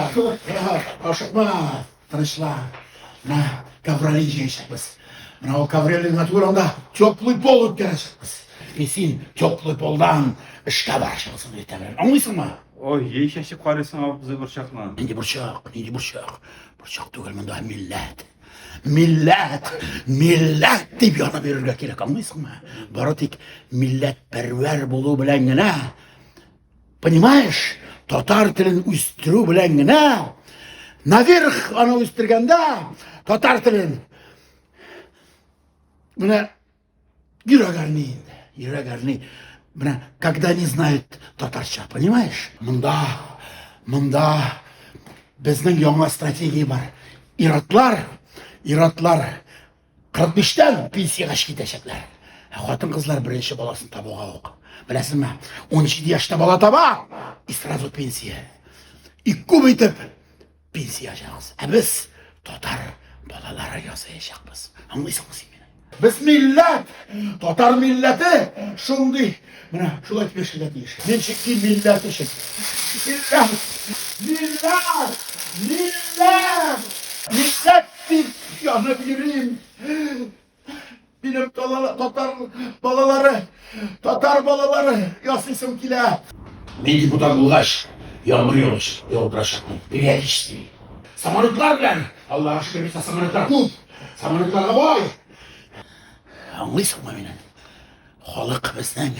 Aşıkma. Tanışla. Kavralin jeyecek biz. O kavralin naturanda teplый pol ötkerecekmiz. Sen teplый poldan işe başlasın yetemem. Anlıyorsun mu? Oy, yeşeşip karısın abi bize bırçakla. Neydi bırçak? Bırçak değil mi daha millet deyip yana verirge gerek anlıyorsun mu? Baratik milletperver bolu bilen gene, понимаешь, Tatar tilin üstürü bilen gene, navirh ana üstürgende, Tatar tilin, buna yüreğerni, buna когда не знают татарча, понимаешь? Mında bizning yangi strategiya var. İratlar 45'ten pensiyaga chiqib ketishadilar. Хатын кызлар беренче баласын табуга ук. Беләсезме? 17 яшьтә бала таба, и сразу пенсия. И күп итеп пенсия алабыз. Ә без татар балалары ясаячакбыз. Аңлыйсыңмы син мине? Без милләт, татар милләте шундый. Менә шулай тиешергә тиеш. Мен чикки милләт өчен. Милләт! Милләт! Милләт! Милләт дип янып йөрим. Benim tatar balaları yasıysam kile. Ben депутат bulgaç, yağmur yol bıraşakmı, bir yer içti. Samanlıklar bilen, Allah'a şükür bir samanlıklar kum, samanlıklarga boy. Anlıyorsun mu benim? Halk bizden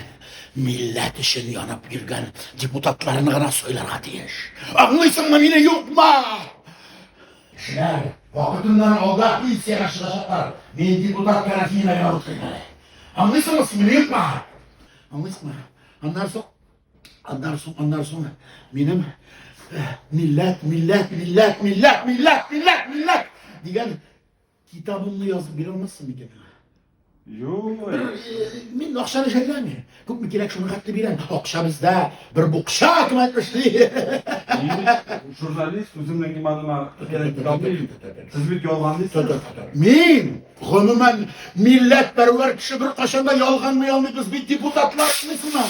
millet için yanıp yürgen deputatlarını gana söylerge diyeş. Anlıyorsun mu beni yutma? Kişiler vakıtından aldak bilseye karşılaşacaklar. Ben deputat karantinine yanıp kıymalı. Anlıyorsun mu beni yutma? Anlıyorsun mu? Anlarsın. Benim millet diyen kitabımı yazıp bir olmazsın bir kere. Yok. Men akşanı şeylermi? Çok mu gerek şunu katlı bilen? Akşa bizde bir bukşa kim etmişti? Jurnalist özümden imanıma gerek kalmayayım. Siz bir yollandıysanız. Men, gümümen milletperver kişi bir kaşanda yalganmayalım biz bir deputatlar mısın?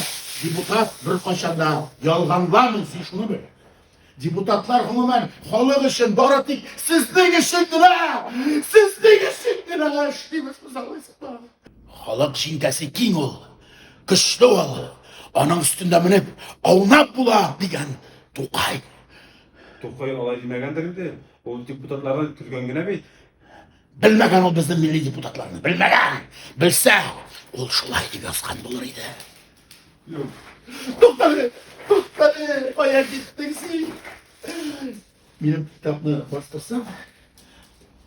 Deputat bir kaşanda yalganlamın sen şunu böyle. Deputatlar gümümen halk için baratik sizlik işindir. İştimiz biz ağlaysın. Halk şintesi king ol, kışlı ol. Anın üstünde minip aunap bula diyen Toqay. Toqay olay demegendir de. O deputatlardan türgengine beyt. Bilmegen o bizim milli deputatlarını, bilmegen. Bilse, ol şolay deb yazgan bulur idi. Yok. Toqay, kaya gittin sen. Benim kitabını bastırsam,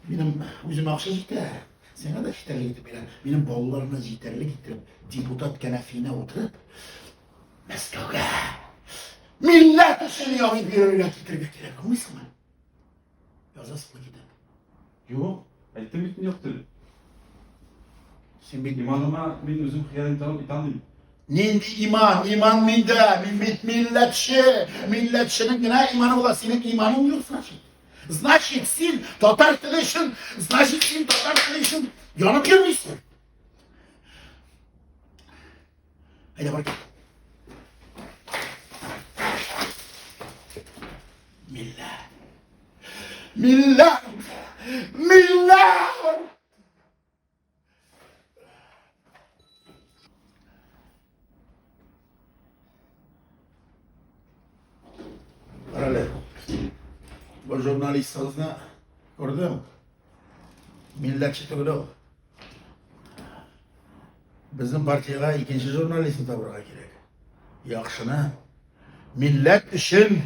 benim özüme akşa gitti. Sana da yeterli gidip benim bolularına yeterli getirip, deputat kenefine oturup, Meskovga, millet için yağı bir yere getirmek gerek. Anlıyorsun mu? Yazasın mı gidip? Yok. Aytım bitin yoktur. Sen bir İmanıma ben özüm hıyarını tanıp itanlıyım. Nendi iman minde, milletçinin gene imanı ola, senin imanın yok значит. Значит, sen tatar tilişin, yanıp yürüyorsun. Haydi bak. Millet. Öyle. Bu jurnalist ağzına gördün mü? Milletçi de o. Bizim partiyaga ikinci jurnalisti tabırga gerek. Yaxşına millet için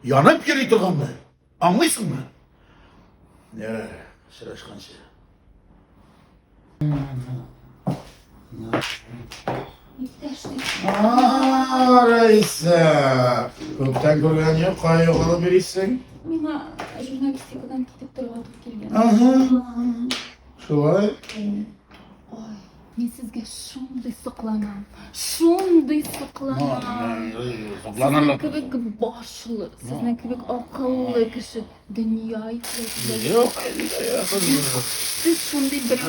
yanıp yürü turgandı. Anlıyorsun mu? Ne? Şıraşkançı. Raysa. Köpten görgen yok, kaya yokalı birisin. Миңа журналистикадан кетип тургатып келген. Şolay. Ой, мен сизге шундай сокланам. Шундай сокланам. Сиздин кебек башлы, сиздин кебек акыллы киши дүйнө излейт. Yok. Siz şunday bir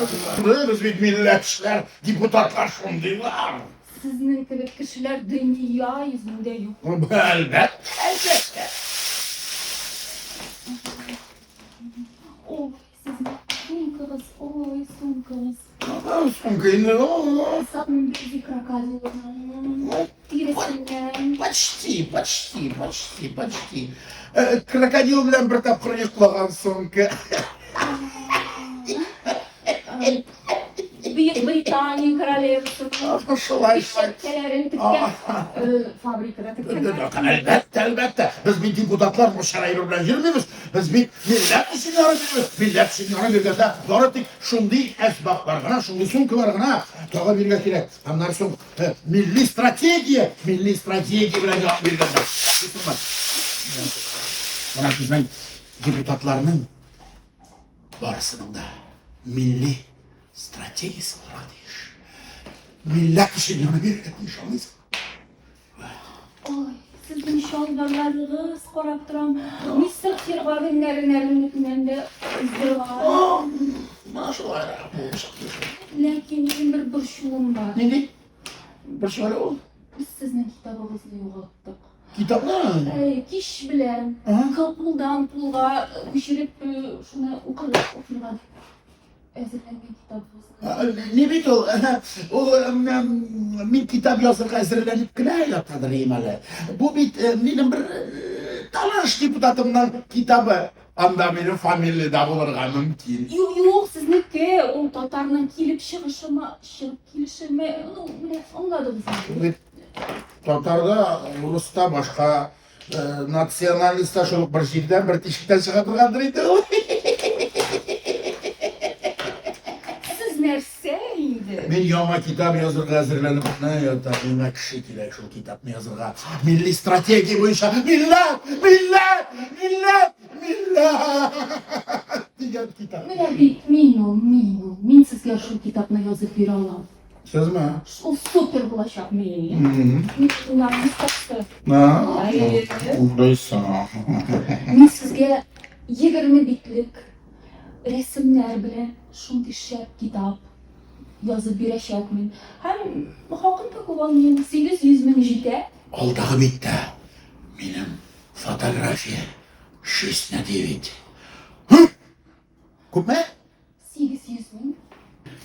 Biz bir milletçiler, deputatlar şundaylar. Sizin gibi kişiler dünya yüzünde yok. Elbette. Oy, sizin sumkanız, oy sumkanız. Сумкой, ну... Садный бези крокодилом. Тиресиnden. Почти. Крокодил bilen bir tapkır yıklagan sumka. Büyük Britanya kraliçesinin şirketlerin tükken fabrikada tükken. Elbette. Biz bir deputatlar bu şarayı bilen yürümüyoruz. Biz bir millet için yarışıyoruz. Millet için yarışıyoruz. Doğru dik şunday esbaplarına, şunday sumkalarına toğa bir gerek. Onlar son milli strateji bilen cevap verirler. Bana bizden deputatlarının barısının da milli stratejisi var diyor. millet işini bir etmiş. Oy, sizin şalvarlarınız qarab turam. Misr firqavinlarinden de izdivar. Maşallah. Lakin benim bir burşuğum var. Ne dedi? Bir şöyle ol. Biz sizin kitabınızı yo'qotdik. Kitaplar. Kiş bilen puldan pulga ko'chirib shuni o'qilgan ezilgan kitobimiz. Ne bit ol? Men kitap yazırga hazırlanıp gına yaptırayım hele. Bu bit benim bir talaş deputatımdan kitabı. Anda benim familyada bulurga mümkün. Yo'q, sizniki u Tatarning kelib kelishimi angladingiz. Tatarda, Rus'ta başka nasyonalistler şolup bir şeyden bir tişikten çıkartırgandır idi. Siz nerse indi? Men yama kitap yazırga hazırlanıp ne yaptırayım kişi kirek şu kitapni yazırga. Milli strateji boyunca millet diyen kitap. Men sizga shu kitobni yozib bera olaman. Siz mi? U super bo'lacak men. Ularni istasam. Undaysan. Men sizga 20 bitlik resimler bilan shunday shart kitob yozib berishakman. Ham hokim to'kib 800 ming jita. Aldağı bitti. Benim fotoğrafya 609. Hı? Kup mu? 800 ming.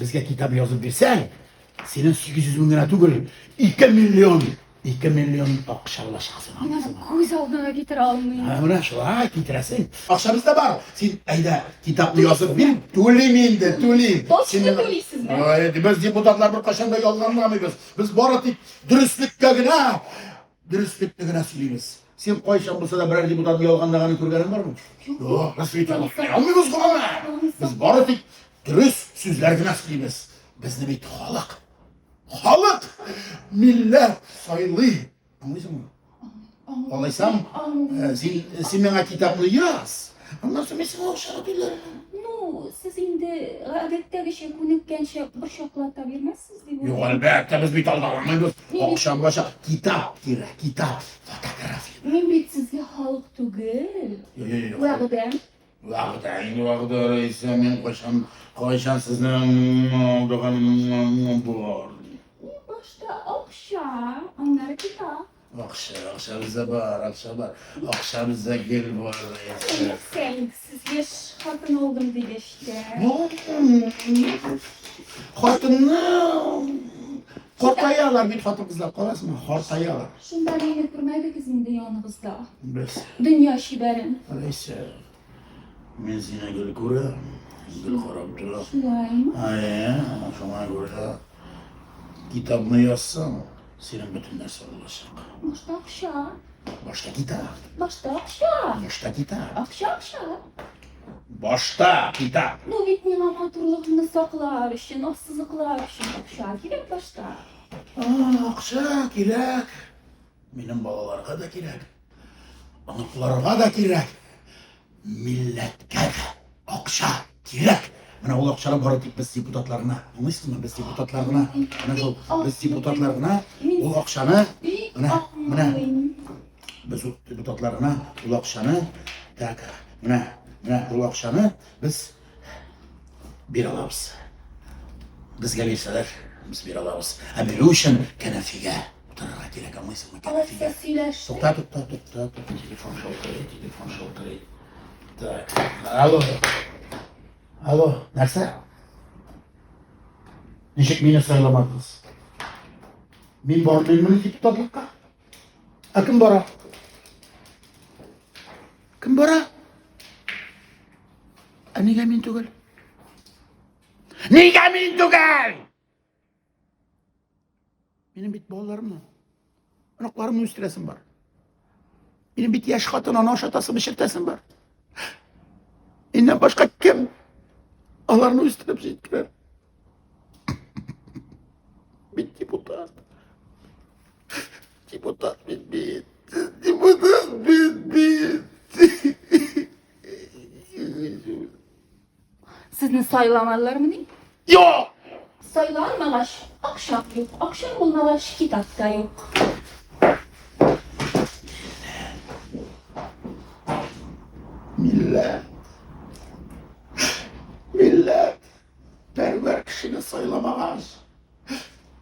Bizga kitap yazıp versen, senin 800 bin lira tugul 2 milyon. 2 milyon akşamlaşacaksın. Mana ko'z oldimga keltira olmayman. Mana şu ha kitirasin. Akşamızda var. Sen ayda kitapni yazıp ver, to'laymen de to'layim. To'shni to'laysizmi? Biz deputatlar bir qachonda yollanmaymiz. Biz boratik durustlikka gina söyleymiz. Sen qo'yishgan bo'lsa da biror deputatni yolg'onlaganini ko'rganing bormi? Yo'q, rasmiyat olmaymiz qo'yma. Biz boratik durust so'zlarga söyleymiz. Bizni bir xalq, millet saylı. Anlıyorsun mu? Anlaysam, sen bana kitapını yaz. Ondan sonra sen okşağı bilirim. No, siz endi odatdagicha ko'nikkancha bir shokolata bermassiz deb. Yo'q, albatta biz bir aldalamaymiz. Okşam başa kitap kerak, kitap, fotoğrafya. Men bet sizga xalq tugul. Yo'q. Vaqtdan. Vaqtda esa men qo'sham sizni oldiganim bor. Boshda oqsha, anglari kitob. Akşam bize var. Akşam bize gel var. Sen sizga xotin oldim dedi işte. Xotinni qortayalar bir xotin qizlar qolasizmi? Qortayalar. Shundan yana turmaydi sizning yoningizda. Biz. Dunyo shibarin. Alaysa. Men seni gul ko'raman. Gul qarab turib. Shulaymi? Shunga ko'ra kitobni yozsam, senin bütün narsa olacak. Boshda oqsha. Boshda kitap. Boshda oqsha. Boshda kitap. Oqsha. Boshda kitap. No, bet men amatorligimni saqlar uchun, oqsizliklar uchun oqsha kerak boshda. Akşa kerak. Benim balalarga da kerak. Anıklarga da kerak. Milletke de akşa kerak. Mana ol akşalar baratik biz deputatlarına. Anlaysınmı biz deputatlarına? Mana şu biz deputatlarına ol akşanı. Mana biz deputatlarına ol akşanı. Tak. Mana ol akşanı biz bir alabız. Bizga bersalar biz bir alabız. Ama Ruşen kenefiga oturarga kerak anlaysınmı kenefiga. To'xta. Telefon şaltıraydi. Tak. Alo, narsa? Nechuk meni saylamadingiz? Men bormayman deputatlikqa. Kim bora? Kim bora? Nega men tugul? Nega men tugul? Benim bit bolalarimni, onoqlarimni o'stirasim bor. Benim bit yosh xotin ona oshatasim, bishirtasim bor. Endan boshqa kim? Onlarni o'stirib yetkirar. Bir deputat. Deputat bit. Sizni saylamanlarmı? Yo'q. Saylanmag'ash. Oqsha uşak yok. Akşam bunlara kitap da yok. Millet. Millet. Perver kişini sayılamaz.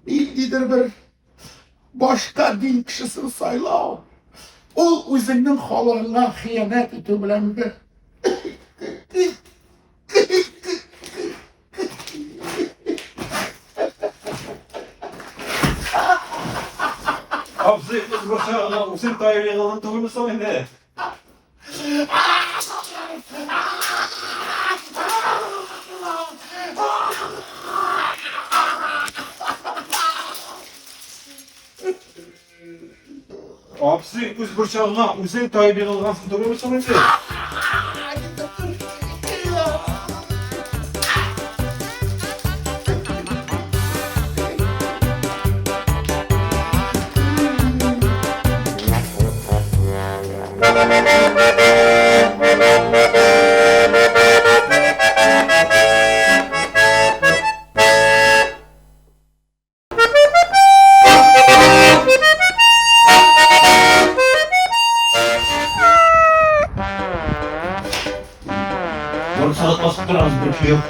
Bildidir bir başka din kişisini saylav. O özünün halına hıyanet etti bilen bir. Abisi kız boşa usul tayırı yığıldın tugul musun indi? Abisi kız boşa usul tayırı yığıldın tugul musun indi? Yarım saat basıp durarız bir şey yok.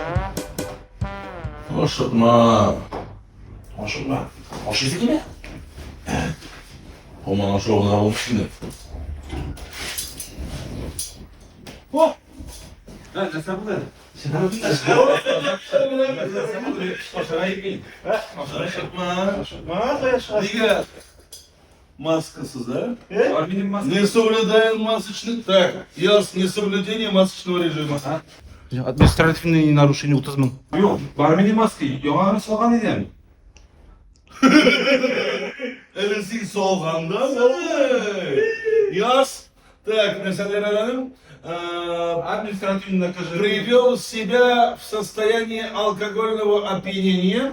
Aşırtma. Aşırtma. Aşırtı ki ne? Aman aşırı ona olmuş şimdi. Oh! Ha, ne sen bu dedi? Diga, маскасыз, да? Арминин маска. Не соблюдаем масочный... Так, ясно, несоблюдение масочного режима. Административные нарушения 30 мың. Yok, barmenin maske. Yoğanı soğan edeyim. Элисин солғанда, яс. Так, Насадер Аданым Административное наказание. привел себя в состояние алкогольного опьянения.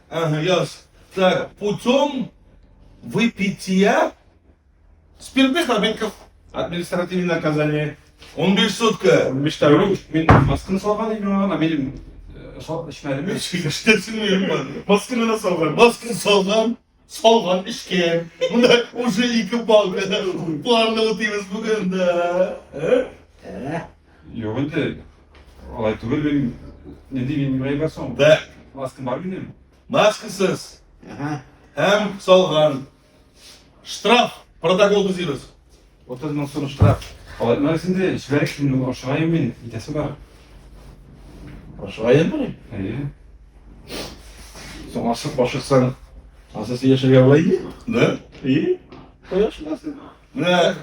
Ага, яс. Так, путем выпития спиртных напитков. Административное наказание. 15 сутка. 15 тәулік. Мен масканы соğan edeyim yoğana. Benim içmedim. İşletsin ben. Maskını nasıl salgan? Maskını salgan işken. Bunda уже iki bal kadar puanla ötüyoruz bugün de. Yok indi. Olay tugul benim ne diyeyim buraya baksam. Da. Maskın var benim. Maskısız. Hem salgan. Штраф. Протокол düzüyoruz. 30 мың so'm штраф. Olay şimdi şiverik şimdi aşağıya men itesi var. Aşağıya mı? İyi. Son asıp başırsan asası yaşaya olaydı. Ne? İyi. Koyarsın nasıl? Ne?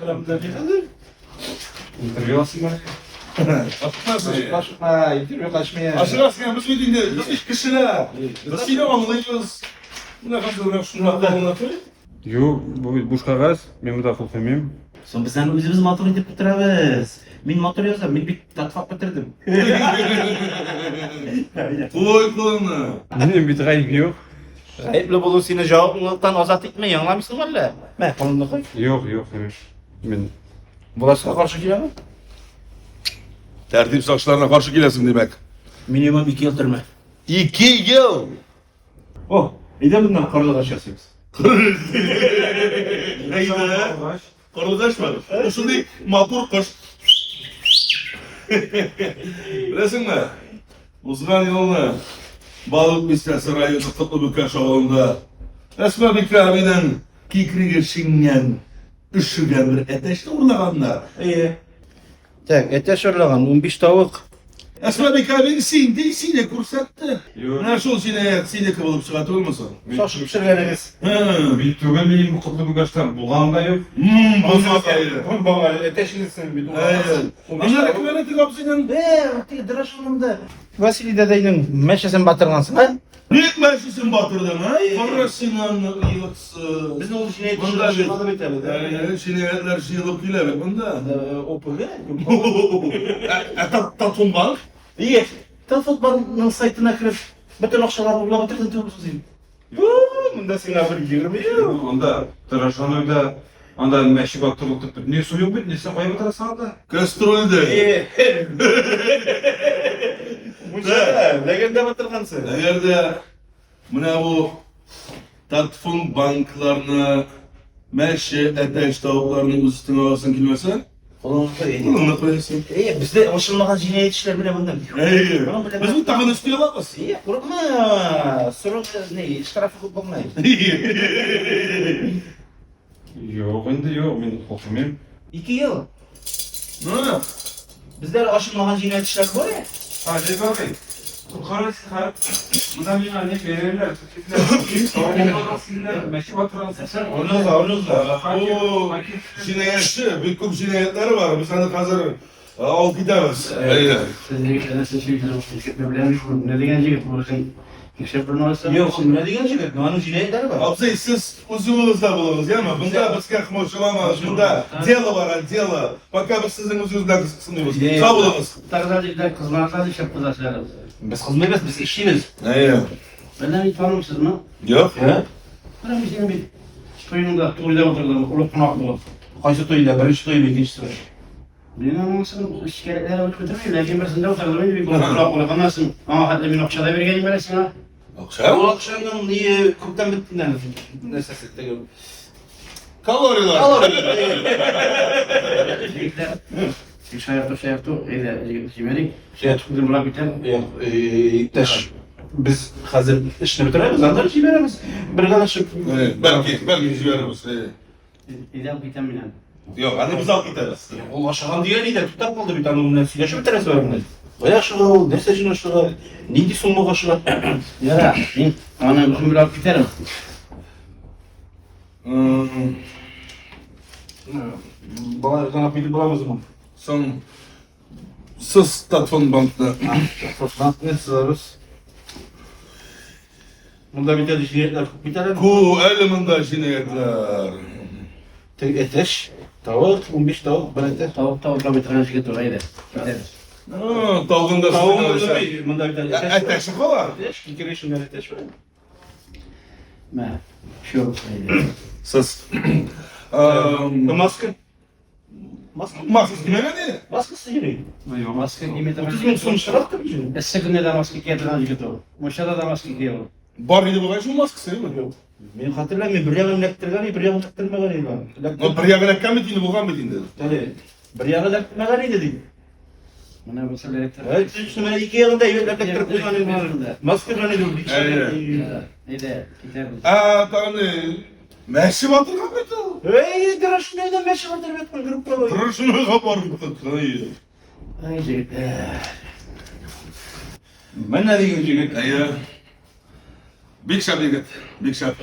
İnterview alsın bana. Açıklasın. Başına, interview kaçmaya. Açıklasın. Biz bir dinle. Biz iş kişiler. Biz sile anlayacağız. Bu ne kadar önemli şunlar da anlatıyor. Yo, bu boş kağıt. Ben bu da kullanmayayım. Son biz sen özümüz motor edip bitiremiz. Ben motor yazsam, ben bir tatfak bitirdim. Koy kolunu. Benim bir ayıp yok. Ayıplı bulu seni cevaplıktan azat etmeyi anlamışsın valla. Ben kolunu koy. Yok yok henüz. Ben Bulaşığa karşı geliyor mu? Tertip saçlarına karşı gelesin demek. Minimum 2 yıl türme. 2 yıl. Oh, neden bundan karlı yaşasınız? Neydi? Karlıdaş var. O şimdi motor koş. Bilesin mi? Uzman yoluna balık mistresi rayonu Kutlubuka şovunda Esma Bikri abiden kikriga şingen üşügen bir eteşte uğurlaganlar. Tak, eteş orlagan 15 tavuk. Esma Bikri abinin sine kursattı. Yok. Ne şol sine kıvılıp çıkartı olmasın? Şaşırıp pişirgeniniz. bir tugul benim bu kutlu bu kaçtan bulağımda yok. Bozmaz ayrı. Bu bana eteşinizsin bir Aynen. Anlar ekmeğine kapsının. Dıraş olumda. Vasili dedeyin meşesini batırgansın ha? Ne ekmeğisin batırdın ha? Parasından yılıksı. Biz ne olur jinayet Bunda işini şurada bitelim. yani cinayetler yılıp gülemek bunda. O pulga. Tatun bank. İyi. Telefon saytına kirip bütün akşalarını uğruna bitirdin diyor musun sen? Bunda sen bir 20 yıl. Onda tıraşlanırda anda meşi batırıp tutup ne suyu bir neyse koyup atarsan da. Kastrolde. İyi. Bunca legende batırgansın. Eğer de buna bu Tatfun banklarını, meşe, eteş tavuklarının üstüne alsın kilmese? Kolunu koyasın. Bizde alışılmagan cinayet işler bile bundan. Biz bu takın üstüne bakmaz. Korkma. Sorun ne? İş tarafı bakmayın. Yok endi yok, men okumayım. 2 yıl. Ne? Bizde aşılmagan cinayet işler var ya. Hadi bakayım. Yukarı çıkar. Bundan bir hani verirler, tükürler. Meşhur oturan Orada. Bu cinayetçi, bir kup cinayetleri var. Biz hani hazır al gidemez. Ne diyecek bu? Yok, ne diyecek? Kanun cinayetleri var. Abzey siz uzunluğunuzda bulunuz ya mı? Bunda biz kakmoşulamaz. Bunda diyala var, diyala. Fakat biz sizin uzunuzda kısınıyoruz. Sağ olunuz. Takızacaklar, kızlarlar iş yapacaklar. Biz kızmayız, biz işçiyiz. Evet. Benden hiç tanımışsınız mı? Yok. Ben bizim bir toyda oturdum, ulu konaklı. Kaysı toyda, birinci toyda, ikinci toyda. Benim anlamasın, şikayetler alıp götürmeyin. Lakin birisinde oturdum, bir konaklı olasın. Ama hatta bir noktada bir gelin veresin ha. Akşam? O akşamdan niye kökten bittiğinden nesesette gördüm. Kaloriler. Şey yaptı, yemedik. Şey yaptı, bunlar biten, İktaş. Biz hazır işini bitiremiz, anlar şey veremiz. Bir arkadaşım. Belki veririz. İdeal biten bilen. Yok, hani biz al gideriz. O aşağıdan diğer lider tutak kaldı bir tane onun süreçi bitiririz var bunlar. Bayağı aşağı, desecin aşağı, neydi sunmak aşağı. Ya, ben anam bütün bir alıp biterim. Bana kanap bilip bulamaz mı? Son siz Tatfun bankta. Tatfun ne sığarız? Bunda bir tane cinayetler biter mi? Ku eliminde cinayetler. Tek eteş, tavuk, 15 tavuk, bir eteş. Tavukla bir tane şirket orayı da. Tavuğun da Tavuğun da bir, bunda bir tane eteş. Eteş mi var? Eteş, iki kere şundan eteş var. Ne? Şu Siz. Maske. Maske kime ne? Maske sıyırıyor. Yok, maske kıymetli. 30 gün sonuçta baktım için. Eski günde de maske kıymetli şirket o. Moşada da maske kıymetli. Var idi bu şu maskesi mi? Ben hatırlamıyorum, bir yağın elektrikleri, bir yağın taktırmaları var. Bir yağın ekkametini bu gametini dedi. Tabii. Bir yağın taktırmaları dedi. Bana mesela elektrik. Evet, üstüne iki yağında elektrik kullanıyorlar. Maske kullanıyorlar. Evet. Tamam. Meşi batır kapatı. Hey, tıraşın neyden meşi batır betmen grup var. Tıraşını kapar kapatı. Haydi. Ben ne diyeceğim? Big shot degat. Big shot.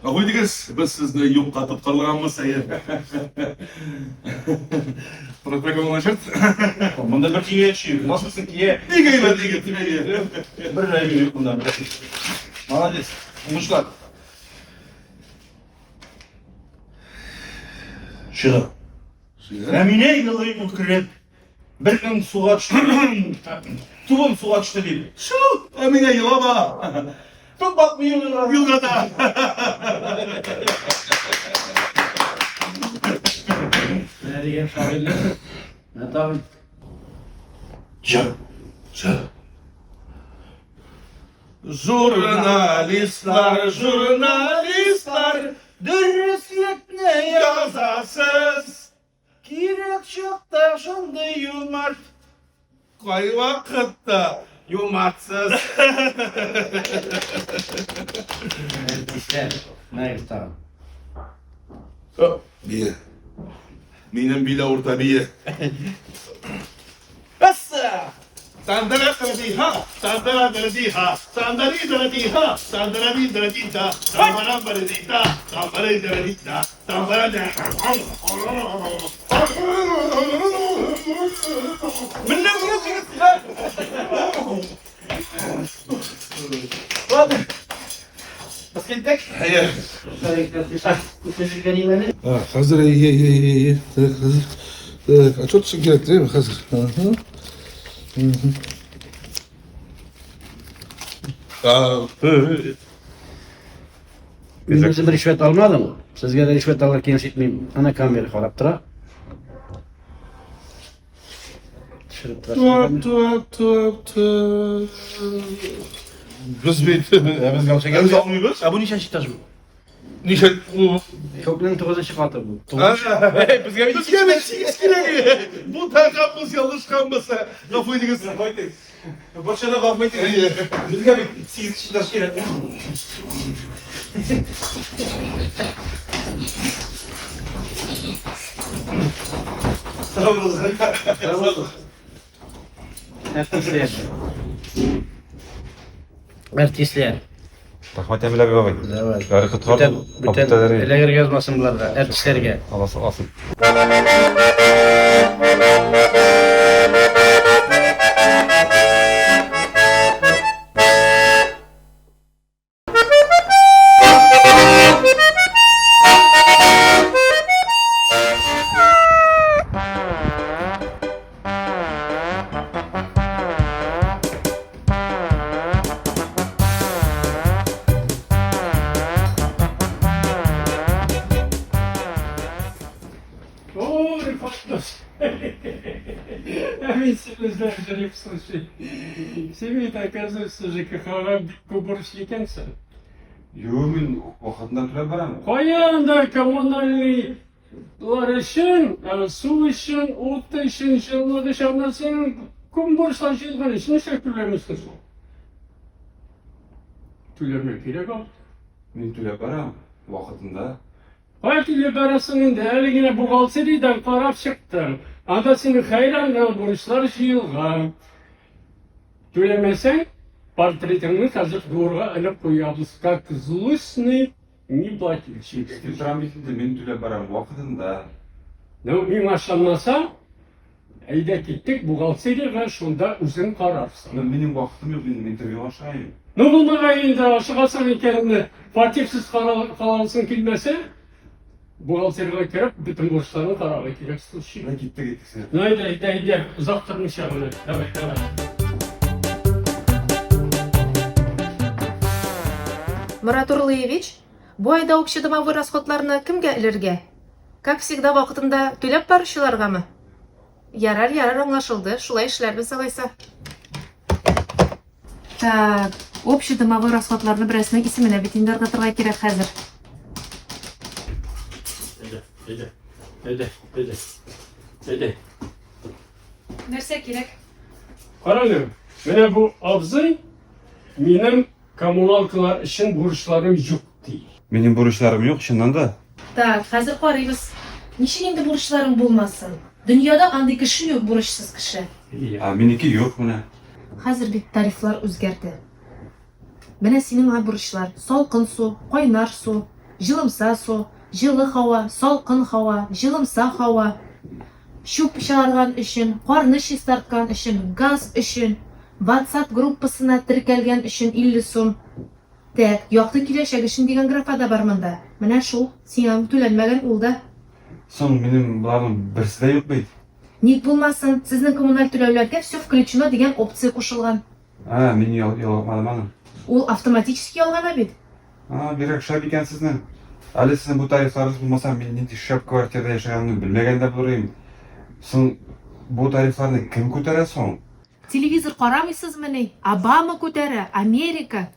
Ahoy digas, biz sizni yo'q qatib qolganmiz aya. Protokoll olacak. Bunda bir şey yaşıyor. Nasılsın ki ye? Digaylar digat. Bir rengi yok bundan. Malades. Muşlar. Şıra. Emine yılayım oturup. Bir gün suğa düştü. Tubum suğa düştü değil. Şu Emine yılama. Tut batmıyor yılgada. Nerede gel şahitler? Ne tabi? Jurnalistler, dürüstlük ne yazasız. Kirek çok da şunday yumart. Koy vakitte yumatsız. İşte, ne tamam. Biye. Benim bile orta biye. Bassa! Sandara ha, sandara ha, sandari ha, sandara ha, sambara baradita, sambara daradita, sambara da. من نفسك واضح بس كنتك هيا تجربة hazır iyi. Hazır. Çok şeker değil mi? Hazır. Özünüzü bir rüşvet almadım. Sizge de rüşvet alırken işitmeyeyim. Ana kamera karab tura. Tuap. Biz biz almıyoruz. Bu nişan şitaş bu. Nişan bu. Köprünün 9. katı bu. Bizge bir bu takımımız yanlış kalmasa kafayı diginiz. Başına kalmayı diginiz. Bizge bir 8 şitaş gerek. Sağ olun. Sağ olun. Artistler. Rahmat Emel abi babay. Evet. Yarı kıtlar. Bütün ileri yazmasın bularda, artistlerge. Allah sağ olsun. Oo, Rıfat'lar. Hemen sizler жареп слушай. Семей оказывается ЖКХ'га бик борыш екенсің. Yo, men vaqtida turib baraman. Qo'yanda kommunalniylар үшін, su үшін, o't үшін, жылулық үшін, сенің kun borçlar жиылған үшін неше төлемейсің сол? Төлемеу керек ал. Men turib baraman vaqtida. Partiyle arasında eline buğalteri'den para çıktı. Adasını hayranla borçlar жиылған. Төлемесең, портретіңді қазір дворға іліп қоямыз, как злостный неплательщик. Тұрам бетінде мен төлеп барамын вақытында. Мен ашылмаса, әйда кеттік бухгалтерияға, сонда өзің қарарсың. Менің вақытым жоқ, мен интервьюға шығайын. Болмаған енді шығасың екеніңді, портретсіз қалалысың келмесе, бухгалтерияға кіріп, бүтін борыштарын қарауға керек случай. Кеттік сен. Айда, ұзақ тұрмыша бұны. Давай. Мурат Урлыевич, bu ayda общедомовой расходларны кемгә элергә? Как всегда вакытында төләп баручыларгамы? Ярар, аңлашылды. Шулай эшләрбез алайса. Так, общедомовой расходларны берәрсенең исеменә бит инде ыргытырга кирәк хәзер. Әйдә. Нәрсә кирәк? Қараңыз, менә бу абзый минем коммуналкалар үшін бурычларым жоқ дейді. Менің бурычларым жоқ, шыннан да. Так, хәзер карыйбыз. Ничек инде бурычларың булмасын? Дөньяда андый кеше юк, бурычсыз кеше. Меники жоқ менә. Хәзер бит тарифлар үзгәрде. Менә синең бурычлар: салкын су, кайнар су, җылымса су, җылы һава, салкын һава, җылымса һава. Шуп чыгарган өчен, карны чистарткан өчен, газ өчен, WhatsApp группасына теркәлгән өчен 50 сум. Так, якты киләчәк өчен дигән графада бар монда. Менә шул, сиңа түләнмәгән ул да. Соң менің бұларның бірісі де жоқ бейді. Ник булмасын, сезнең коммуналь түләүләргә все включено дигән опция кушылган. Мен яламадым аны. Ул автоматически алган бит. Бирек шап икән сезнең. Әле сезнең бу тарифларыгыз булмаса, мен нинди шап квартирада яшәгәнне белмәгән дә булырым. Соң бу тарифларны кем күтәрә соң? Телевизор карамыйсызмы ни? Обама күтәрә, Америка.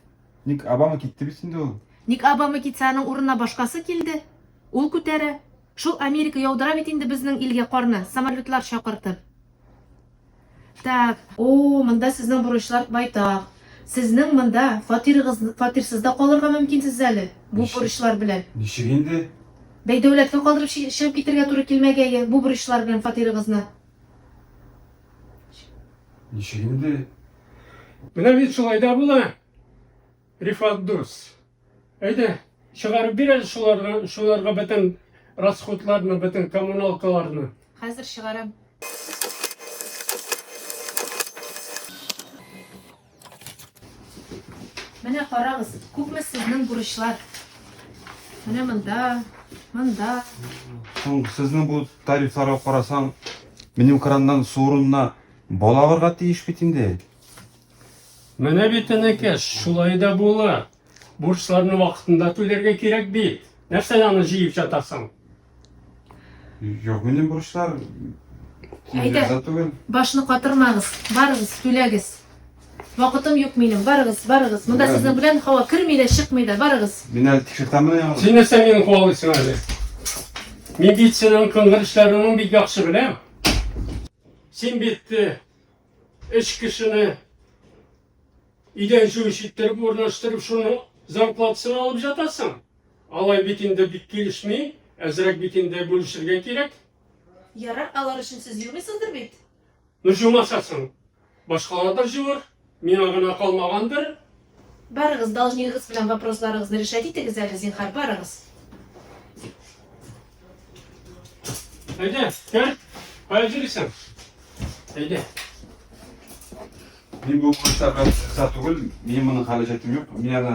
Ник Обама китте бит инде ул? Ник Обама китсә, аның урынына башкасы килде. Ул күтәрә. Шул Америка яудыра бит инде безнең илгә карны, самолетлар чакыртып. Так, монда сезнең бурычлар байтак. Сезнең монда фатирсызда калырга мөмкинсез әле, бу бурычлар белән. Ничек инде? Бәй дәүләткә калдырып чыгып китәргә туры килмәгәйе, бу бурычлар белән фатирыгызны. Ничек инде? Менә бит шулай да була. Рифат дус. Әйдә, чыгарып бирәле шуларга бөтен расходларны, бөтен коммуналкаларны. Хәзер чыгарам. Менә карагыз, күпме сезнең бурычлар. Менә монда. Соң сезнең бу тарифларга карасаң, минем крандан су урынына бала барга тиеш бит инде. Менә бит энекәш, шулай да була. Бурычларны вакытында түләргә кирәк бит. Нәрсә аны җыеп жатасың? Yok, минем бурычлар Әйдә, башны катырмагыз, барыгыз, түләгез. Vaqtim yo'q mening. Barig'iz. Bunda sizin bilan havo kirmaydi, chiqmaydi. Barig'iz. Meni tekshirtamini ya. Sen esa meni qo'llaysang hali. Men bitsening qing'irishlarini bir yaxshi bilaman. Sen bitdi ish kishini idan shu ishittirib o'rnashtirib shuni zarplatsini olib jatasan. Alay bitinde bit kelishmay, azrak bitinde bo'lishirga kerak. Yarar, alar uchun siz yurmaysizdir bet. Nujumashasın. Başkalardır jur. Minagına kalmagandır. Barig'iz, должниг'iz bilan вопросларыгызны решать etiniz hali zinhar barig'iz. Haydi, gel. Hayırlısın. Haydi. Men bu ishlarga qiziq tugul, men buni halajatim yo'q. Men yana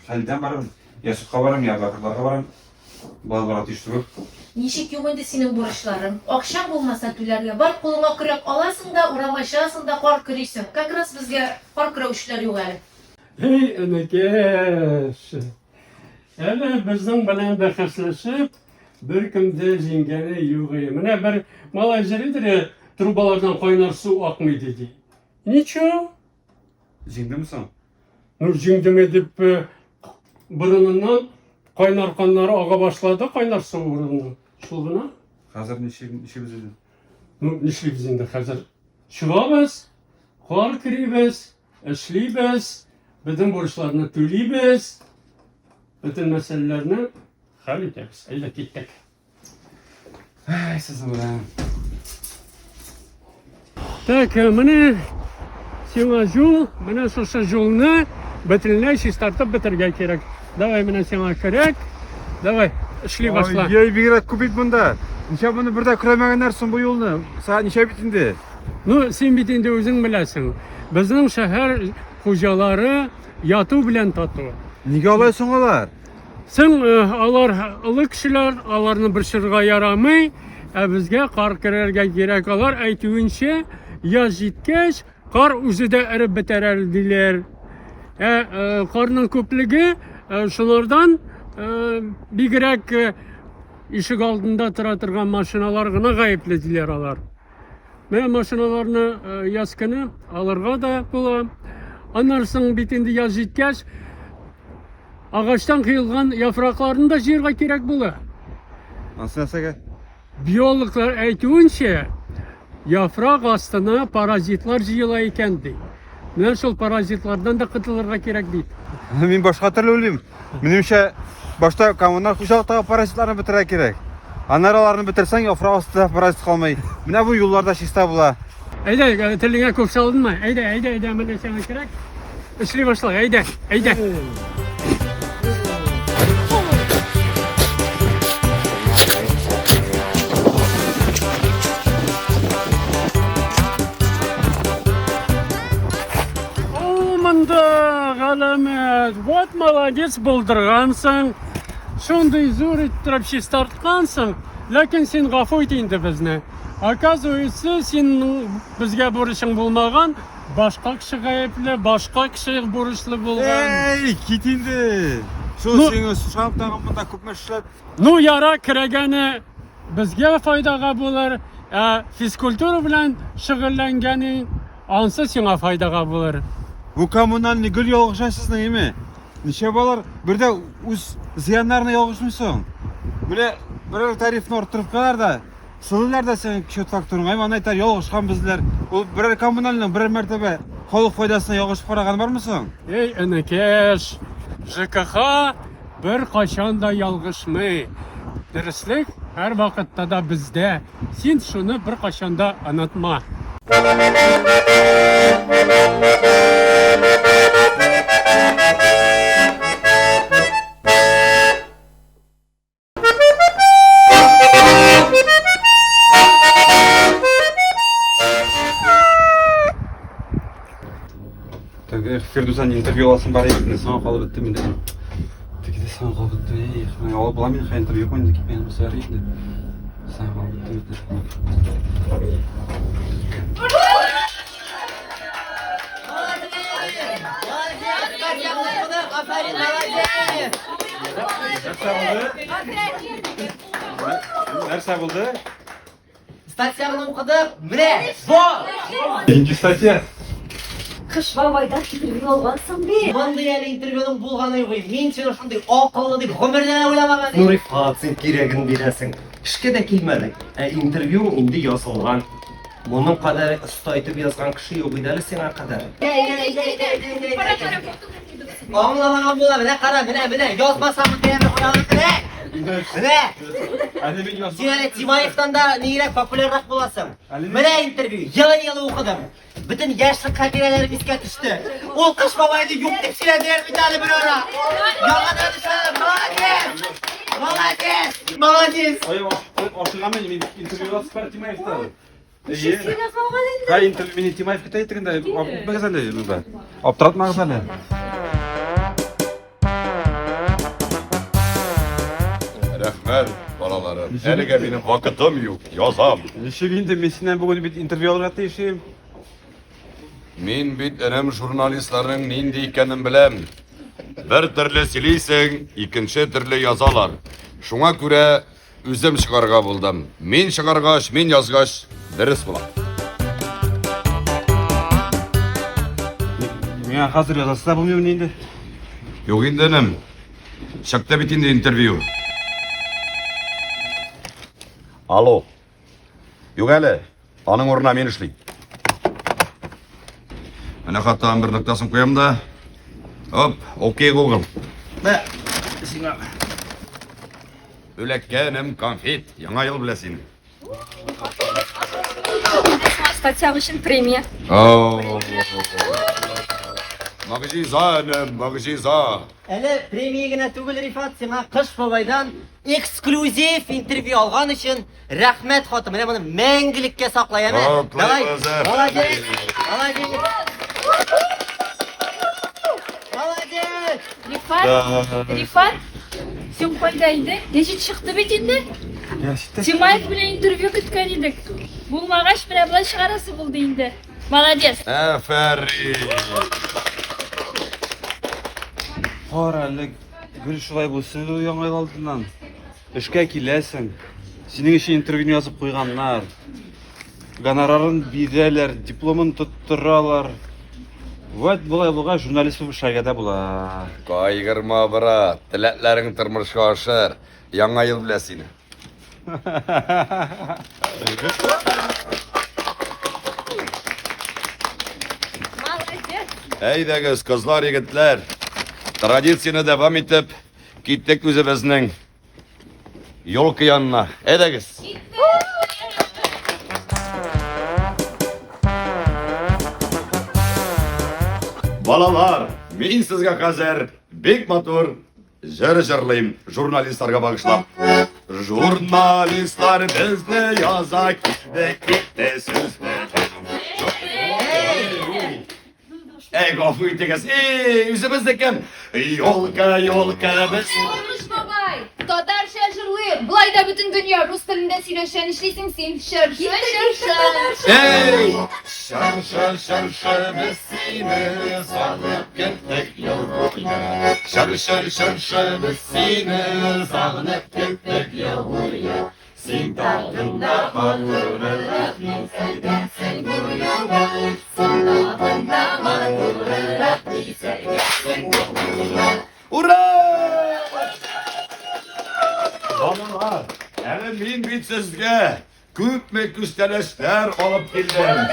Halildan boraman. Ya sudga boraman, ya bakrlarga boraman. Bolalar teshtirib. Nishik yo'q endi sening bo'rishlaring. Oqshom bo'lmasa tuylarga bar qo'lingga kirib olasың da, uramashasың da, qor kirishsin. Как раз bizga qor kirovishlar yo'q hali. Hey enekeş. Hele bizden bilen bahsleşip bir kimde zingene yo'q. Mana bir malajeridir ya, trubalardan qaynar su akmıyor dedi. Niço? Zingdimisan? Nur zingdime deb burunundan qaynar qanları ağa başladı, qaynar su burunundan. Şulguna? Hazır işimiz edi. Nur nişliybiz endi hazır. Çıgabız, qor kiribіз, ishliybiz, bütün borçlarını төлeybiz, bütün meselelerini hal etemiz. Ayda ketdik. Ay, sizin bilan. Так, mana sena yo'l, mana shu yo'lni butunlay tartib bitirga kerak. Davay, mana sena kerak. Davay, ishlay boshla. Ey, birak ko'payt bunda. Necha buni birda kiramaganlarsiz bu yo'lni. Saat necha bitindi? Ну, sen bitinde o'zing bilasan. Bizning shahar xo'jalari yotuv bilan totuv. Nega olaysan ular? Sen alar ılık kishilar, alarni bir shirga yaramay, bizga qor kirarga kerak. Alar aytuvuncha, yoz yetkach, qor o'zida erib bitarar diler. Qorning ko'pligi shulardan bigrak eshik oldida tura turgan mashinalar g'ina g'ayibledilar alar. Men mashinalarni yoz kuni alarga da bo'lam. Ondan so'ng bitindi yoz yetkach, ağaçtan kıyılgan yapraklarını da jirga kerak bo'lar. Nasıl nasaga? Biyologlar aytuvuncha, yaprak ostına parazitlar jiyila ekan deydi. Mana shol parazitlardan da qutulurga kerak deydi. Men boshqa türlü o'ylayman. Menimcha boshda kommunal xo'jalikdagi parazitlarni bitirish kerak. Anaralarni bitirsang, yaproq ostida parazit qolmay. Mana bu yo'llarda shista bo'lar. Ayda, tilinga ko'p soldinmi? Ayda, mana sana kerak. Ishlay boshla, ayda. Alamet, вот молодец buldurgansın. Şunday zor ettirip şey tartkansın. Lakin sen gafo etindi bizni. Оказывается, sen bizge borçun bulmagan, başka kişi gayipli, başka kişi borçlu bulgan. Ey, ketindi. Şu seni suçalıptagın bunda köpme işlep. Nu yara kiragani bizge faydaga bo'lar. Fizkultura bilan shug'ullangani ansa senga faydaga bo'lar. Bu kommunalni gül yolğuşasız neymi? Neçe balar bir de uz ziyanlarına yolğuşmuşsun. Böyle bir tarifini ortturup kadar da sılılar da senin kötü faktörün. Ayman aytar yolğuşkan bizler. O birer kommunalinin birer mertebe koluk faydasına yolğuşup paragan var mısın? Ey enekeş, ЖКХ bir kaçan da yalgışmay. Dürüstlük her vakitte da bizde. Sen şunu bir kaçan da anlatma. Firduzan intervyu alasın bari gittin. Sana kalıp bitti mi de? Peki de sana kalıp bitti. Ben alıp bulamıyorum. Hayır intervyu koyduk ki benim bu sefer iyiydi. Sana kalıp bitti mi de? Nerede buldu? Stasyamını okudık. Mine, bu. Birinci statya. Kış babaydan intervyu algansın be. Manda yani intervyonun bulgаны юк. Мин сине шундый акыллы дип гомердә уйламаган. Нурифат, син кирәген бирәсең. Эшкә дә килмәдек. Интервью инде ясалган. Моның кадәр оста итеп язган кеше юк иде әле сиңа кадәр. Аңламаган була, менә кара, менә язмасам кәяме куяган менә. Менә. Син әле Тимаевтан да нигрәк популяррак буласың. Менә интервью, елы-елы укыдым. Bütün yaşlı katilelerim iske düştü. Ol kış babaydı yok diye silediler bir tane bir ara. Yalan dönüşler. Maladies. Maladies. Maladies. Oy, oşulama men intervyuga süper Timayevda. Siz yazmagan endi. Ha intervyu meni Timayev keta aytganda, opmagazanda bunda. Optiratmagazanda. Rəhmət, balalarım. Hələ benim vakitim yok. Yazam. Nişik indi men senden bugün bir intervyu alıb atışım. Min bit enəm jurnalistlərin nindi икәнен biləm. Bir türlü siliysen, ikinci türlü yazalar. Şuna görə üzüm çıkarga buldum. Min çıkargaç, min yazgaç, dürüst bulam. Мен hazır yazasıda bulmuyorum indi. Yok indi enəm. Şakta bitindi intervyu. Alo. Yok hələ. Anın oruna men işleyim. Ana hatta bir noktasını koyayım da. Hop, okey Google. Ne? Sina. Ülekkenim konfet, yana yıl bilesin. Статья için премия. Magiciza anam, magiciza. Әле премия генә түгел Рифат, сиңа Кыш бабайдан эксклюзив интервью алган өчен рәхмәт хаты. Менә моны мәңгелеккә саклай, әмма. Давай. Молодец. Молодец. Молодец. Rifat, sen koydaydı. Geçit çıktı bit indi. Timayev bilen intervyu kütken idik. Bulmagaç bile bula çıkarası buldu indi. Молодец. Aferin. Qaralik, gül şulay bulsun uyanay aldından. İşke kilesin. Senin işi intervyunu yazıp koyganlar. Gonorarın bideler, diplomunu tutturalar. Vat bulay bulga jurnalist bu şagada bula. Kaygırma bırak, tileklerin tırmışka aşır. Yana yıl bilesin. Eydegiz kızlar, yigitler. Tradisiyonu devam edip gittik üzümüzün yol kıyanına. Eydegiz. Balalar, men sizga hazır bek motor jır-jırlayım jurnalistlarga bag'ishlab. Jurnalistlar bizni yoza kitdi sizni. Ey gafı itigiz, üzümüzdeki yolka biz. Olmuş babay. Tatar şaşırlı. Bulay da bütün dünya Rus dilinde söyleşen işleysin sen. Şır şır şır. Ey! Şır biz seni sağlıp gittik yol boyu. Şır biz seni sağlıp gittik yol boyu. Sen dağında mağdurlar, sen gururlar. Sen dağında mağdurlar, sen gururlar. Ura! Balalar, hele min bit sizge köp küsteleşler alıp geldim.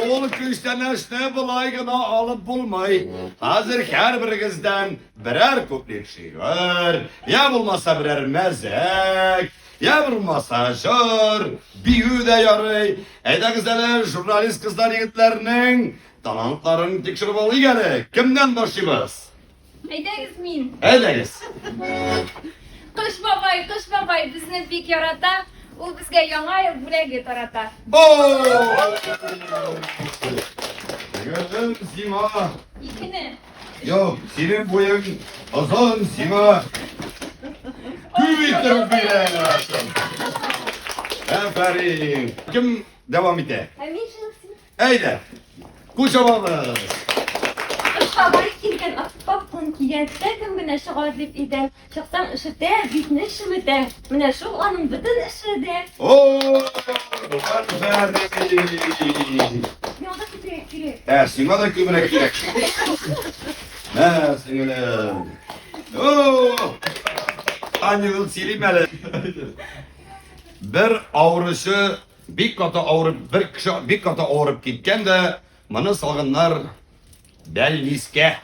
Ol küsteleşne bulaygına alıp bulmay. Hazır her birinizden birer köplik şey var. Ya bulmasa birer mezek. Ya bulmasa şır. Bir de yarı. Eydegiz hele jurnalist kızlar yigitlerinin talantlarını tekşirip alı gerek. Kimden başlayacağız? Eydegiz min. Eydegiz. Kış babay bizni bek yarata. O bizga yana yıl bulagi tarata. Gözüm Sima. İkini. Yok, senin boyun uzun Sima. Kübittir bile. Aferin. Kim devam etti? Eyde. Kocamanız. Şabar kirgen atpapın kiyen dedim bana şagar dip ide. Çıksam ışıkta bitne şımıda. Bana şu anın bütün ışıda. Ooo. Aferin. Ne oldu ki? Кирәк. Сиңа да күбрәк кирәк. Мә, сеңелем. О! Анюл сөйлим әле. Бер авырышы бик каты авырып, бер кеше бик каты авырып киткән дә, моны салганнар бәлнискә.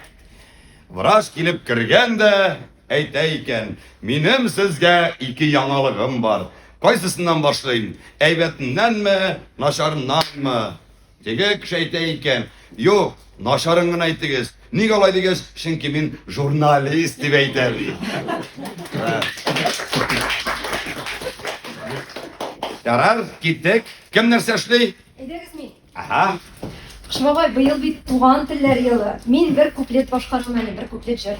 Врач килеп кергән дә, әйтә икән, минем сезгә ике яңалыгым бар. Кайсысыннан башлыйм? Әйбәтеннәнме, начарыннанмы? Теге кеше әйтә икән, юк, начарын гына әйтегез. Ник алай дигәч, чөнки мин журналист дип әйтәм. Ярар, киттек. Кем нәрсә эшли? Әйдәгез мин. Аха. Кыш бабай, быел бит туган телләр елы. Мин бер куплет башкарам әле, бер куплет җыр.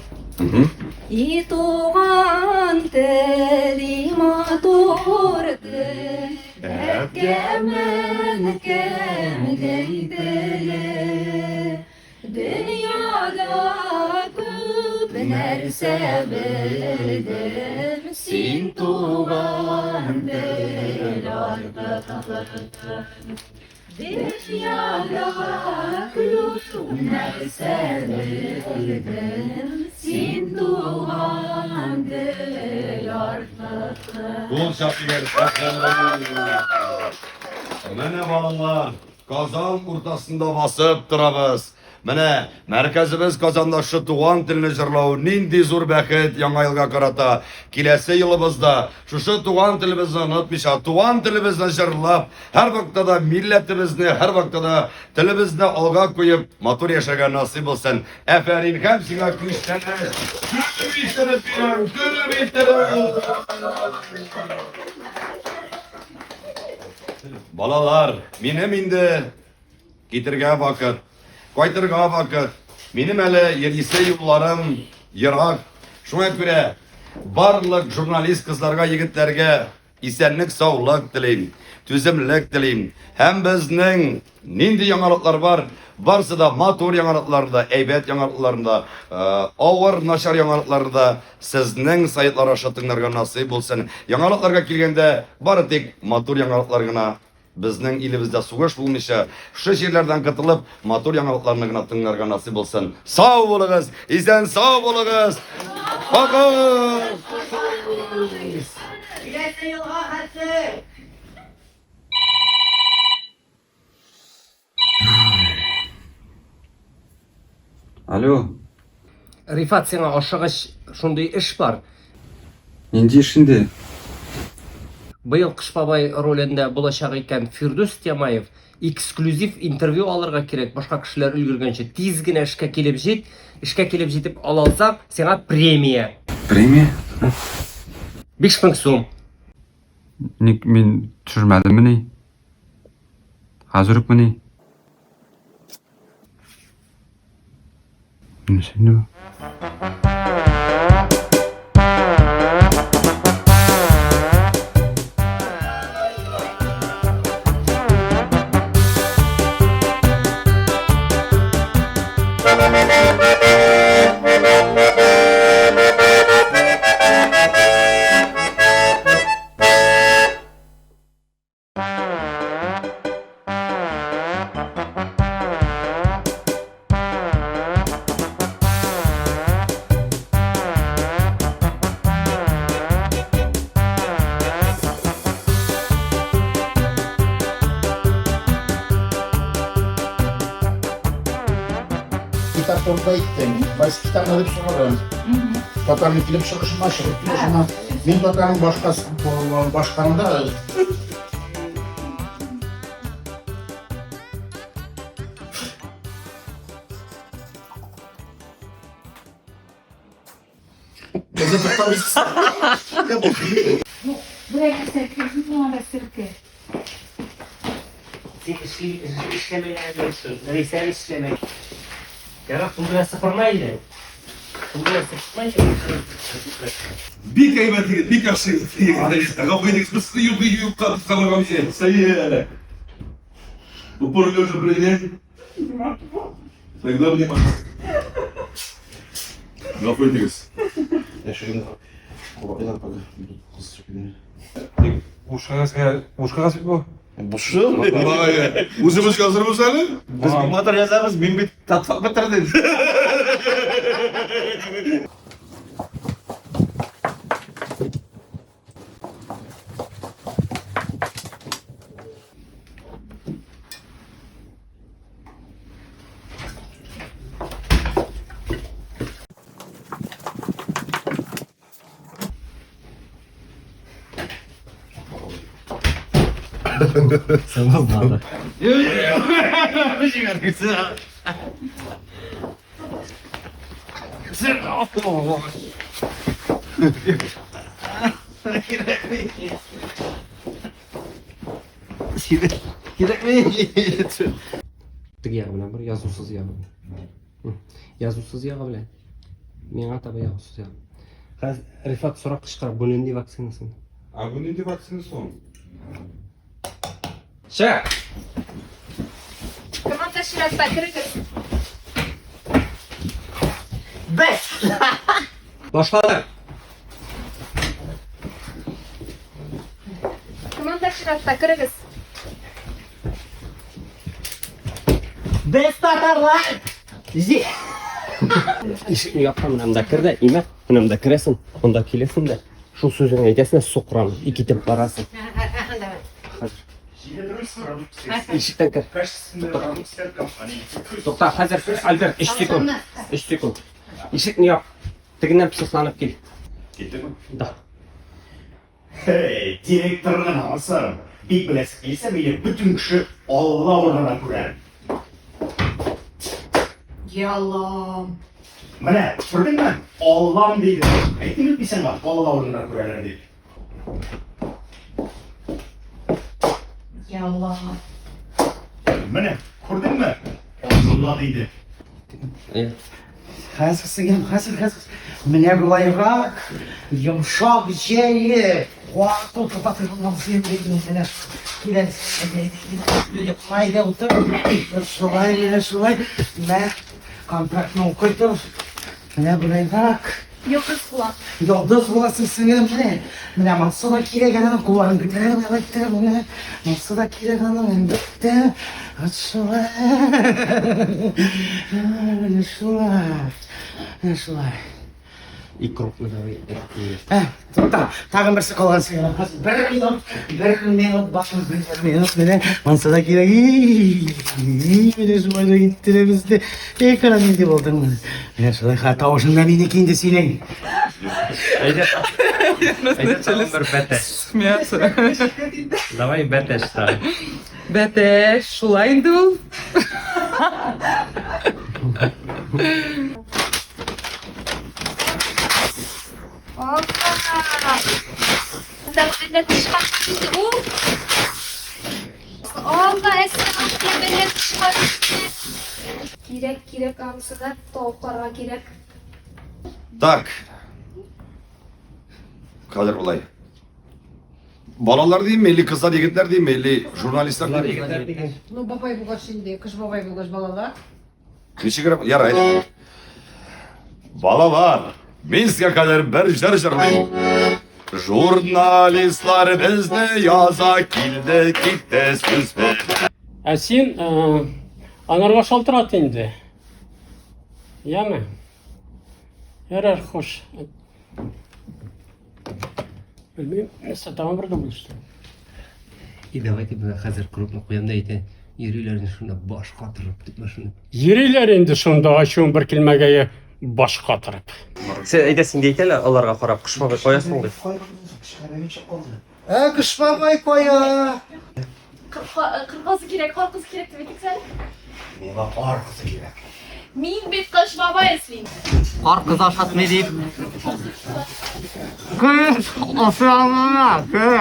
И туган тели матур тел, әкәмен кәмдәйделе. Dünyada күп нәрсә белдем, син туган тел артык. Dünyada күп нәрсә белдем, син туган тел артык. Кул шапигер. Менә балалар, Казан уртасында басып торабыз. Менә мәркәзебез Казанда шы туган телне җырлау нинди зур бәхет яңа елга карата. Киләсе елыбызда шушы туган телебезне онытмыйча, туган телебезне җырлап, һәр вакытта да милләтебезне, һәр вакытта да телебезне алга куеп, матур яшәргә насыйп булсын. Афәрин һәм сиңа күчтәнә. Балалар, минем инде китергә вакыт. Кайтырга вакыт. Минем әле йөрисә юлларым ерак. Шуңа күрә барлык журналист кызларга, егетләргә исәнлек, саулык телим, түземлек телим. Һәм безнең нинди яңалыклар бар, барсы да матур яңалыкларда, әйбәт яңалыкларда, авыр, начар яңалыкларда сезнең сайтлар аша тыңларга насыйп булсын. Яңалыкларга килгәндә бары тик матур яңалыклар гына. Безнең илебездә сугыш булмыйча, шу җирләрдән кытылып, матур яңалыкларны гына тыңларга насыйп булсын. Сау булыгыз, исән сау булыгыз. Хакы! Киләсе елга хәтле. Алло, Рифат, сиңа ашыгыч шундый эш бар. нинди эш инде? Быел Кыш бабай ролендә булачак икән Фирдус Темаев эксклюзив интервью алырга кирәк. Башка кешеләр өлгергәнчә тиз генә эшкә килеп җит. Эшкә килеп җитеп ала алсаң, сиңа премия. Премия? 5000 сум. Ник мин төшермәдеммени? Хәзер үк мени? Нишенде? Kitap orada gittim. Başka kitapları hep sorarım. Tatanın film çıkışına çıkışına. Min Tatanın başkanında Bizi tutamayız. Ne bu? Buraya göster, buna göster. İşlemelerdiyorsun. Reysel işlemek. Yarak bunu sıfırlaydı. Bunu sıfırlaydı. Бик әйбәт егет, бик яхшы егет. Гафу итегез, без юк калырга мөмкин. Сәйе. Упор лежа принять. Тогда мне Гафу итегез. Я еще Ушкага бу? Boşum. O'zimiz hazırmız hali? Biz motor yazamiz, men bit tatbiq bitirdim. Sen olmadı. Tıgıya bilen bir yazusuz yağı. Yazusuz yağı bilen. Mena tabi yazusuz yağı. Rifat sorak kışkırıp bu nendi vaksinasın. Bu nendi vaksinasın? Şey! Tamam da şiraz bakırız. Bes! Başladı. Tamam da şiraz bakırız. Bes tatarlar! Zi! İşini yapma mınamda kir de ime. Mınamda kiresin. Onda kilesin de. Şu sözünü aytasın sokuram. İki tip barasın. İşikten kir. Tokta hazır. Albert 3 sekund. 3 sekund. İşikni yap. Teginden pısıslanıp gel. Gitti mi? Da. Hey, direktörün havası. Bir bilesi ise bile bütün kişi Allah orana kurar. Yallam. Mana, gördün mü? Allah'ım deydi. Aytınız bir sen bak, Allah orana kurarlar deydi. Yallam. Mana, gördün mü? Allah deydi. Evet. Hazırsın, hazır. Mene bulayrak, yumuşak şeyi, kuatı kapatırmam seni bekleyin. Gidelim. Haydi otur. Şurayı. Ne? Kontratını okuydur. Mene bulayrak. Yıldız kulak. Yıldız bulasın seni mene. Mene masada kire gelen kulağın bitirelim. Mene. Masada kire gelen bitti. Şurayı. Şurayı. İkroklu da. Tamam. Tağın birisi kalan seni. Bir minut bakın. Bir minut mene. Masada kire. Mene şurayı gittiremizdi. Ekran indi oldun mu? Mene şurayı hata hoşundan beni kendisine. Haydi tamam bir bete. Смеяться. Давай бете ставь. Бете, шулай ду. Devlet çıkarttı bu. Allah esnaf devlet çıkarttı. Gerek amsıda tavuklara gerek. Tak. Kadir olay. Balalar değil mi? 50 kızlar, yigitler değil mi? 50 jurnalistler değil mi? Ну, бабай була şimdi, kış babay buла balalar. Nişi kırıp, yaraydı. Balalar. Minsk'e kadar berşerşermeyin. Jurnalistler bizde yaza kilde kitte süzme. Сен анарға шалтырат енді. Яма. Ярар, хош. Білмеймін, сатама бір дұмын işte. И давайте бuna hazır krupni qo'yamda aytay. Yerilarini shunda bosh qotirib deb shuni. Yeriylar endi shunda ashun bir kelmaga bosh qotirib. Sen aytasin deydilar, ularga qarab qishmoqqa qo'yasan deb. Kış babay koya. Kırkızı gerek, korkuzı gerek demedik sen. Ne bak, arkası gerek. Min bit kış baba esmin. Kar kız aşat ne deyip? Kız, aslanına, kız.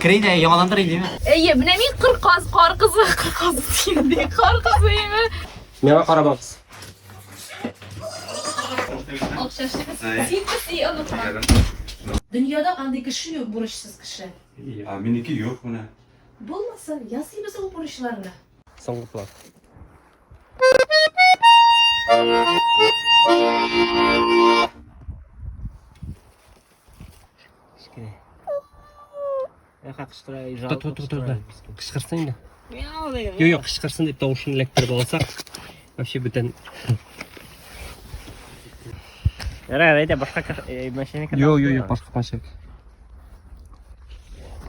Kireyde yalanlandırayım değil mi? Ey, mine min kırkızı şimdi, kırkızı mi? Menga qarabamiz. Okşaştınız. Sintesi unutma. Dünyada qanday kishi yo'q burishsiz kishi. Meniki yo'q buni. Bo'lmasa, yasaymiz u burishlarni. So'nggi quloq. Kışkırsın da. Yok kışkırsın deyip davuşunu elektirip alsak. Вообще bütün. Herhalde başka maşine kadar. Yok başka paşak.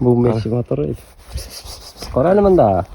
Bu motivator. Kararlı mı da?